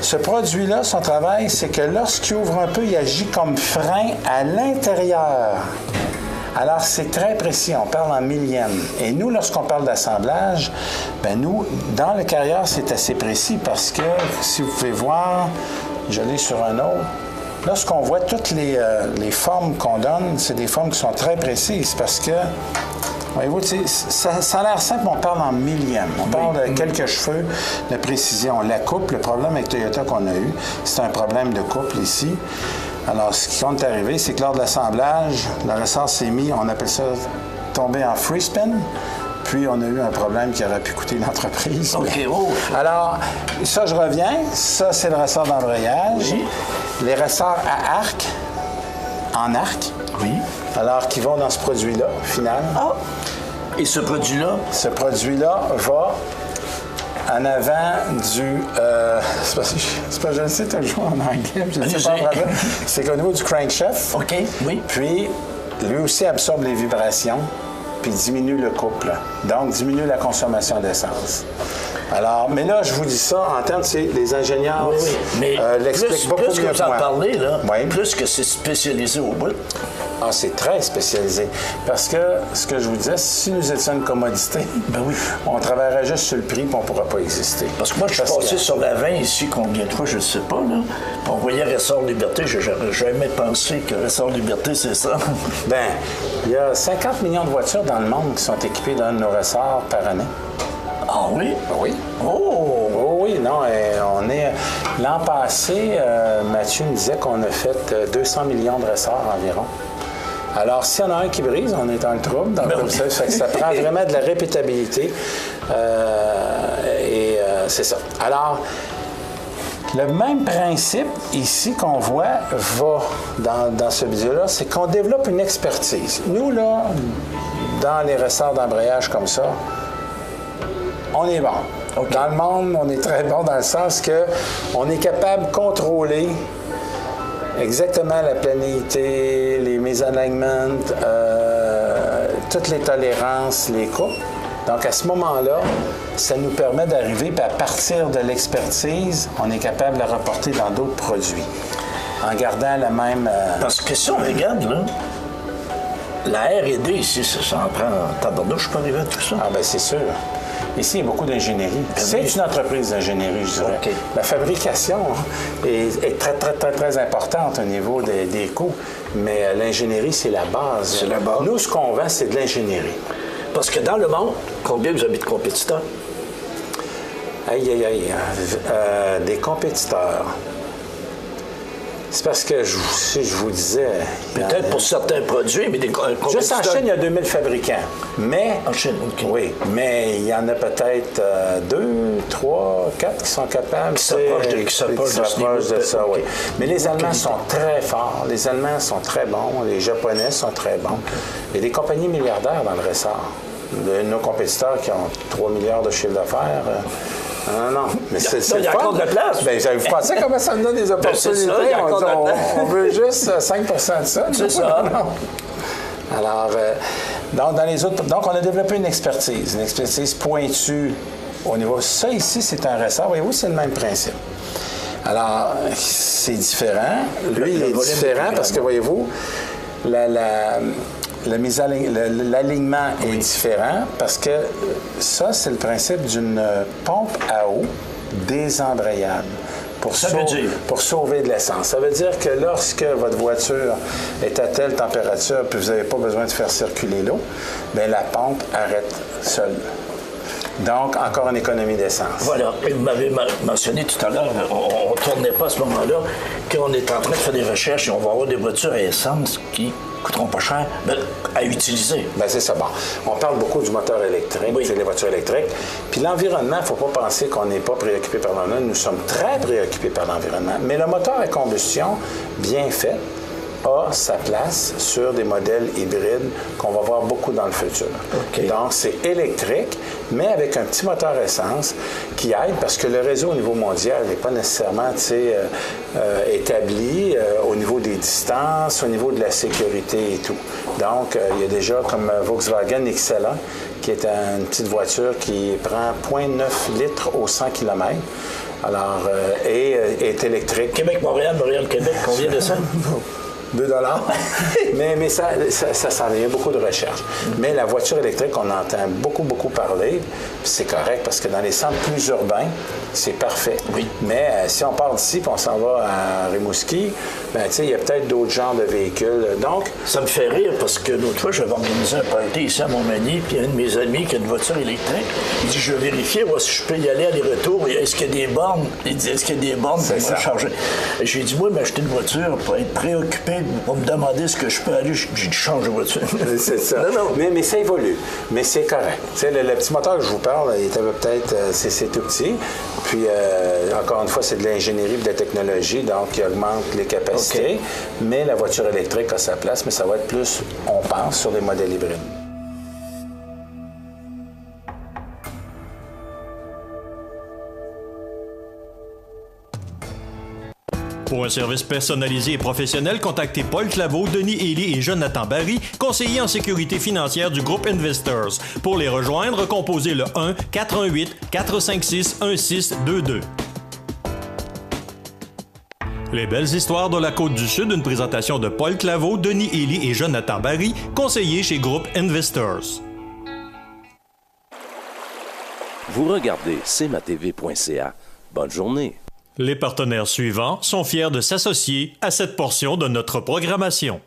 ce produit-là, son travail, c'est que lorsqu'il ouvre un peu, il agit comme frein à l'intérieur. Alors, c'est très précis. On parle en millièmes. Et nous, lorsqu'on parle d'assemblage, bien nous, dans le carrière, c'est assez précis parce que, si vous pouvez voir, je l'ai sur un autre, lorsqu'on voit toutes les formes qu'on donne, c'est des formes qui sont très précises parce que, voyez-vous, ça a l'air simple, mais on parle en millièmes. On parle de quelques cheveux de précision. La coupe, le problème avec Toyota qu'on a eu, c'est un problème de couple ici. Alors, ce qui compte arriver, c'est que lors de l'assemblage, le ressort s'est mis, on appelle ça tomber en free spin, puis on a eu un problème qui aurait pu coûter l'entreprise. Alors, ça, je reviens. Ça, c'est le ressort d'embrayage. Oui. Les ressorts à arc, en arc. Oui. Alors, qui vont dans ce produit-là, au final. Ah! Et ce produit-là? Ce produit-là va en avant du... c'est pas je le sais toujours en anglais, je ne sais pas en français. C'est qu'au niveau du crankshaft. OK, oui. Puis, lui aussi absorbe les vibrations, puis diminue le couple. Donc, diminue la consommation d'essence. Alors, mais là, je vous dis ça, en termes, c'est les ingénieurs l'expliquent beaucoup mieux que moi. Plus que vous en parlez, là, plus que c'est spécialisé au bout. Ah, c'est très spécialisé. Parce que, ce que je vous disais, si nous étions une commodité, on travaillerait juste sur le prix et on ne pourrait pas exister. Parce que moi, je suis passé sur la 20 ici combien de fois, je ne sais pas, là. On voyait Ressort Liberté, je n'aurais jamais pensé que Ressort Liberté, c'est ça. Bien, il y a 50 millions de voitures dans le monde qui sont équipées d'un de nos ressorts par année. Ah oui? Oui. Oh oui, non, on est... L'an passé, Mathieu me disait qu'on a fait 200 millions de ressorts environ. Alors, s'il y en a un qui brise, on est dans le trouble. Ça prend vraiment de la répétabilité. C'est ça. Alors, le même principe ici qu'on voit va dans ce vidéo-là, c'est qu'on développe une expertise. Nous, là, dans les ressorts d'embrayage comme ça, on est bon. Okay. Dans le monde, on est très bon dans le sens qu'on est capable de contrôler exactement la planéité, les misalignments, toutes les tolérances, les coupes. Donc, à ce moment-là, ça nous permet d'arriver, puis à partir de l'expertise, on est capable de la reporter dans d'autres produits, en gardant la même... Parce que si on regarde, là, la R&D ici, ça en prend tabarnouche pour arriver à tout ça. Ah bien, c'est sûr. Ici, il y a beaucoup d'ingénierie. C'est une entreprise d'ingénierie, je dirais. Okay. La fabrication est très, très, très, très importante au niveau des coûts, mais l'ingénierie, c'est la base. C'est la base. Nous, ce qu'on vend, c'est de l'ingénierie. Parce que dans le monde, combien vous avez de compétiteurs? Des compétiteurs. C'est parce que, si je vous disais... Peut-être pour certains produits, mais des compétiteurs... Juste en Chine, il y a 2000 fabricants. Mais... En Chine, OK. Oui, mais il y en a peut-être 2, 3, 4 qui sont capables... Qui s'approchent de ça, oui. Mais les Allemands sont très forts. Les Allemands sont très bons. Les Japonais sont très bons. Il y a des compagnies milliardaires dans le ressort. Nos compétiteurs qui ont 3 milliards de chiffre d'affaires... Non, mais c'est il y a encore de la place. Bien, vous pensez comment ça nous donne des opportunités? On veut juste 5 de ça. C'est ça. Non. Alors, donc, on a développé une expertise pointue au niveau... Ça, ici, c'est un ressort. Voyez-vous, c'est le même principe. Alors, c'est différent. Lui, il est différent parce que, voyez-vous, l'alignement est différent parce que ça, c'est le principe d'une pompe à eau désembrayable pour sauver de l'essence. Ça veut dire que lorsque votre voiture est à telle température puis vous n'avez pas besoin de faire circuler l'eau, bien, la pompe arrête seule. Donc, encore une économie d'essence. Voilà. Et vous m'avez mentionné tout à l'heure, on ne tournait pas à ce moment-là, qu'on est en train de faire des recherches et on va avoir des voitures à essence qui coûteront pas cher à utiliser. Bien, c'est ça. Bon, on parle beaucoup du moteur électrique, c'est les voitures électriques. Puis l'environnement, il ne faut pas penser qu'on n'est pas préoccupé par l'environnement. Nous sommes très préoccupés par l'environnement. Mais le moteur à combustion, bien fait, a sa place sur des modèles hybrides qu'on va voir beaucoup dans le futur. Okay. Donc, c'est électrique, mais avec un petit moteur essence qui aide parce que le réseau au niveau mondial n'est pas nécessairement établi au niveau des distances, au niveau de la sécurité et tout. Donc, il y a déjà comme Volkswagen XL1 qui est une petite voiture qui prend 0,9 litres au 100 km. Alors, et est électrique. Québec-Montréal, Montréal-Québec, combien de ça? 2 $. mais ça s'en vient beaucoup de recherche. Mais la voiture électrique, on entend beaucoup parler. C'est correct parce que dans les centres plus urbains, c'est parfait. Oui. Mais si on part d'ici et on s'en va à Rimouski, ben, il y a peut-être d'autres genres de véhicules. Donc, ça me fait rire parce que l'autre fois, j'avais organisé un party ici à Montmagny, puis un de mes amis qui a une voiture électrique, il dit, je vais vérifier voir si je peux y aller aller-retour. Est-ce qu'il y a des bornes? Il dit, est-ce qu'il y a des bornes pour me charger? Et j'ai dit, moi, m'acheter une voiture pour être préoccupé, pour me demander ce que je peux aller. J'ai dit, change de voiture. C'est ça. Non. Mais ça évolue. Mais c'est correct. Le petit moteur que je vous parle, il était peut-être, c'est tout petit. Puis, encore une fois, c'est de l'ingénierie et de la technologie, donc il augmente les capacités. Okay. Mais la voiture électrique a sa place, mais ça va être plus, on pense, sur des modèles hybrides. Pour un service personnalisé et professionnel, contactez Paul Claveau, Denis Ely et Jonathan Barry, conseillers en sécurité financière du groupe Investors. Pour les rejoindre, composez le 1-418-456-1622. Les belles histoires de la Côte-du-Sud, une présentation de Paul Claveau, Denis Ely et Jonathan Barry, conseillers chez Groupe Investors. Vous regardez cmatv.ca. Bonne journée. Les partenaires suivants sont fiers de s'associer à cette portion de notre programmation.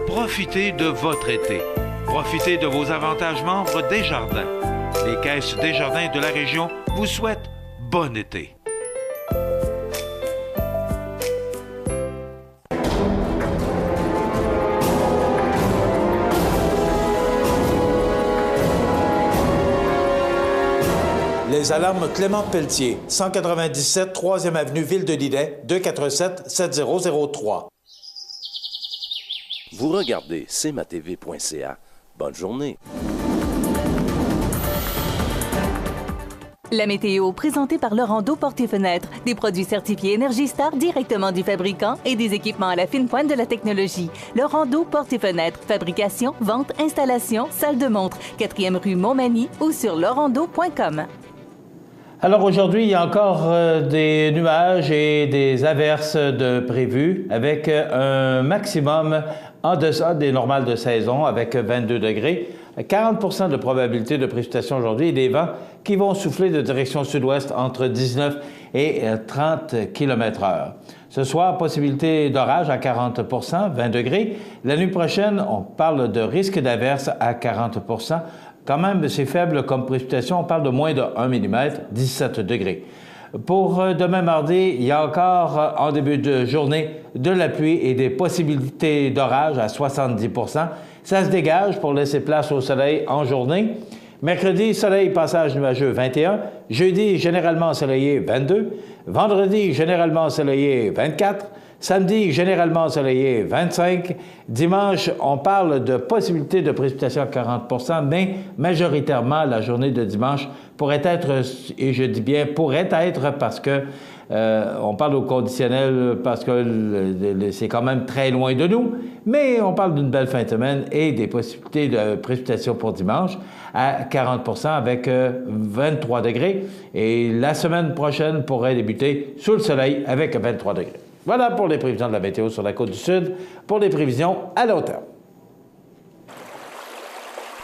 Profitez de votre été. Profitez de vos avantages membres Desjardins. Les caisses Desjardins de la région vous souhaitent bon été. Les alarmes Clément Pelletier, 197 3e avenue Ville-de-Lillet, 247-7003. Vous regardez cmatv.ca. Bonne journée. La météo, présentée par Laurando Portes et Fenêtres. Des produits certifiés Énergie Star directement du fabricant et des équipements à la fine pointe de la technologie. Laurando Portes et Fenêtres. Fabrication, vente, installation, salle de montre. 4e rue Montmagny ou sur laurando.com. Alors aujourd'hui, il y a encore des nuages et des averses de prévues avec un maximum en deçà des normales de saison avec 22 degrés. 40 de probabilité de précipitation aujourd'hui et des vents qui vont souffler de direction sud-ouest entre 19 et 30 km/h. Ce soir, possibilité d'orage à 40 20 degrés. La nuit prochaine, on parle de risque d'averse à 40 Quand même, c'est faible comme précipitation. On parle de moins de 1 mm, 17 degrés. Pour demain mardi, il y a encore en début de journée de la pluie et des possibilités d'orage à 70 Ça se dégage pour laisser place au soleil en journée. Mercredi, soleil, passage nuageux, 21. Jeudi, généralement ensoleillé, 22. Vendredi, généralement ensoleillé, 24. Samedi, généralement ensoleillé, 25. Dimanche, on parle de possibilité de précipitation à 40 %, mais majoritairement, la journée de dimanche pourrait être, et je dis bien pourrait être parce que on parle au conditionnel parce que c'est quand même très loin de nous, mais on parle d'une belle fin de semaine et des possibilités de précipitation pour dimanche à 40 % avec 23 degrés. Et la semaine prochaine pourrait débuter sous le soleil avec 23 degrés. Voilà pour les prévisions de la météo sur la côte du Sud, pour les prévisions à long terme.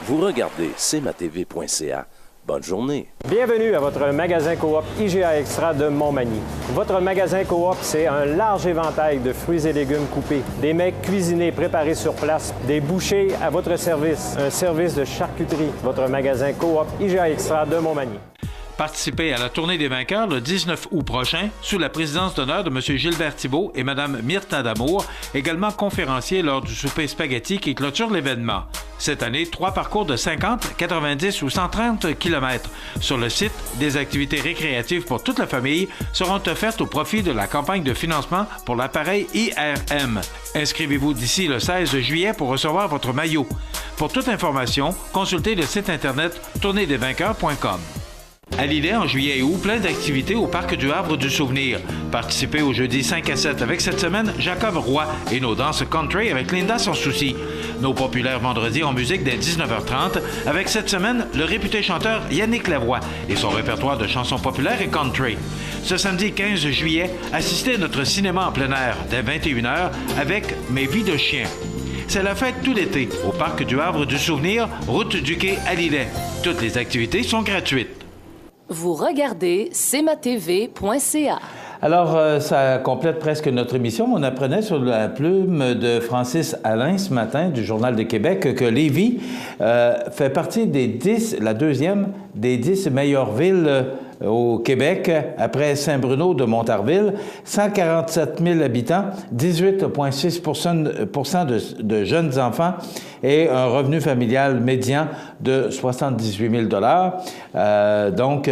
Vous regardez cmatv.ca. Bonne journée. Bienvenue à votre magasin Coop IGA Extra de Montmagny. Votre magasin Coop, c'est un large éventail de fruits et légumes coupés, des mets cuisinés préparés sur place, des bouchées à votre service, un service de charcuterie. Votre magasin Coop IGA Extra de Montmagny. Participez à la Tournée des vainqueurs le 19 août prochain sous la présidence d'honneur de M. Gilbert Thibault et Mme Myrtha Damour, également conférenciers lors du souper spaghetti qui clôture l'événement. Cette année, 3 parcours de 50, 90 ou 130 km sur le site. Des activités récréatives pour toute la famille seront offertes au profit de la campagne de financement pour l'appareil IRM. Inscrivez-vous d'ici le 16 juillet pour recevoir votre maillot. Pour toute information, consultez le site internet tournéedesvainqueurs.com. À Lillet, en juillet et août, plein d'activités au Parc du Havre du Souvenir. Participez au jeudi 5 à 7 avec cette semaine Jacob Roy et nos danses country avec Linda Sans Souci. Nos populaires vendredis en musique dès 19h30 avec cette semaine le réputé chanteur Yannick Lavoie et son répertoire de chansons populaires et country. Ce samedi 15 juillet, assistez à notre cinéma en plein air dès 21h avec Mes vies de chien. C'est la fête tout l'été au Parc du Havre du Souvenir, route du Quai à Lillet. Toutes les activités sont gratuites. Vous regardez cmatv.ca. Alors, ça complète presque notre émission. On apprenait sur la plume de Francis Alain ce matin du Journal de Québec que Lévis fait partie des 10, la deuxième des 10 meilleures villes au Québec, après Saint-Bruno de Montarville. 147 000 habitants, 18,6 % de jeunes enfants et un revenu familial médian de 78 000 Donc,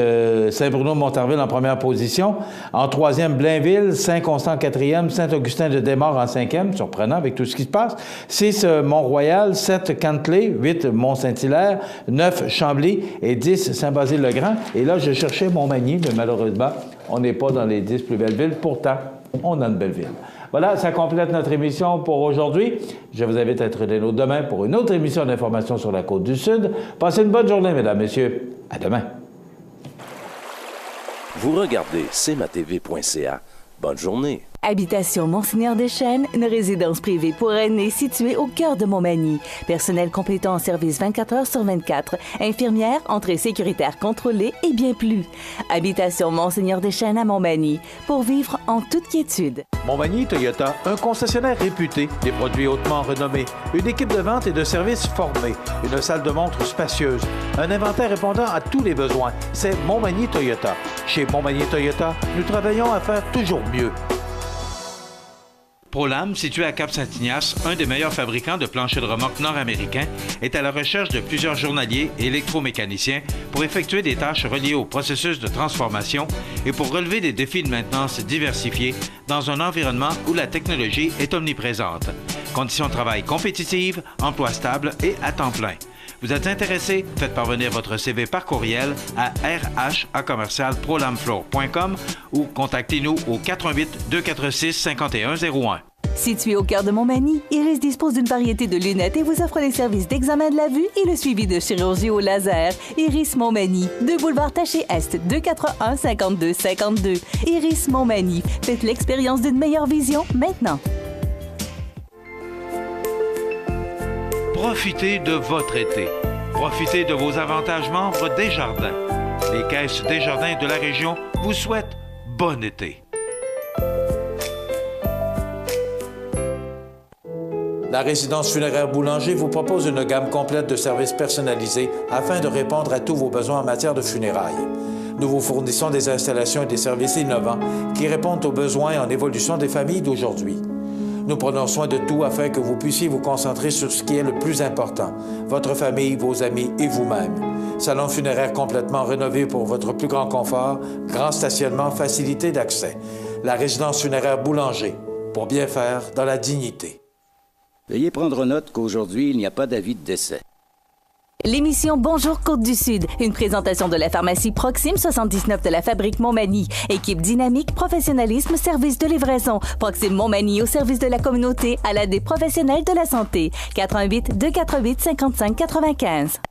Saint-Bruno-Montarville en première position. En troisième, Blainville. Saint-Constant, quatrième. Saint-Augustin-de-Desmaures en cinquième. Surprenant avec tout ce qui se passe. 6, Mont-Royal. 7, Cantley. 8, Mont-Saint-Hilaire. 9, Chambly. Et 10, Saint-Basile-le-Grand. Et là, je cherchais Montmagny, mais malheureusement, on n'est pas dans les 10 plus belles villes. Pourtant, on a une belle ville. Voilà, ça complète notre émission pour aujourd'hui. Je vous invite à être des nôtres demain pour une autre émission d'information sur la Côte-du-Sud. Passez une bonne journée, mesdames, messieurs. À demain. Vous regardez cmatv.ca. Bonne journée. Habitation Monseigneur-des-Chênes, une résidence privée pour aînés située au cœur de Montmagny. Personnel compétent en service 24 heures sur 24. Infirmière, entrée sécuritaire contrôlée et bien plus. Habitation Monseigneur-des-Chênes à Montmagny, pour vivre en toute quiétude. Montmagny Toyota, un concessionnaire réputé, des produits hautement renommés, une équipe de vente et de services formée, une salle de montre spacieuse, un inventaire répondant à tous les besoins. C'est Montmagny Toyota. Chez Montmagny Toyota, nous travaillons à faire toujours mieux. ProLam, situé à Cap-Saint-Ignace, un des meilleurs fabricants de planchers de remorque nord-américains, est à la recherche de plusieurs journaliers et électromécaniciens pour effectuer des tâches reliées au processus de transformation et pour relever des défis de maintenance diversifiés dans un environnement où la technologie est omniprésente. Conditions de travail compétitives, emploi stable et à temps plein. Vous êtes intéressé? Faites parvenir votre CV par courriel à rh@prolamfloor.com ou contactez-nous au 418-246-5101. Situé au cœur de Montmagny, Iris dispose d'une variété de lunettes et vous offre les services d'examen de la vue et le suivi de chirurgie au laser. Iris Montmagny, 2 boulevard Taché-Est, 241-5252. Iris Montmagny, faites l'expérience d'une meilleure vision maintenant. Profitez de votre été. Profitez de vos avantages membres Desjardins. Les caisses Desjardins de la région vous souhaitent bon été. La résidence funéraire Boulanger vous propose une gamme complète de services personnalisés afin de répondre à tous vos besoins en matière de funérailles. Nous vous fournissons des installations et des services innovants qui répondent aux besoins en évolution des familles d'aujourd'hui. Nous prenons soin de tout afin que vous puissiez vous concentrer sur ce qui est le plus important, votre famille, vos amis et vous-même. Salon funéraire complètement rénové pour votre plus grand confort, grand stationnement, facilité d'accès. La résidence funéraire Boulanger. pour bien faire dans la dignité. Veuillez prendre note qu'aujourd'hui, il n'y a pas d'avis de décès. L'émission Bonjour Côte-du-Sud, une présentation de la pharmacie Proxime 79 de la Fabrique Montmagny. Équipe dynamique, professionnalisme, service de livraison. Proxime Montmagny au service de la communauté à l'aide des professionnels de la santé. 88 248 55 95.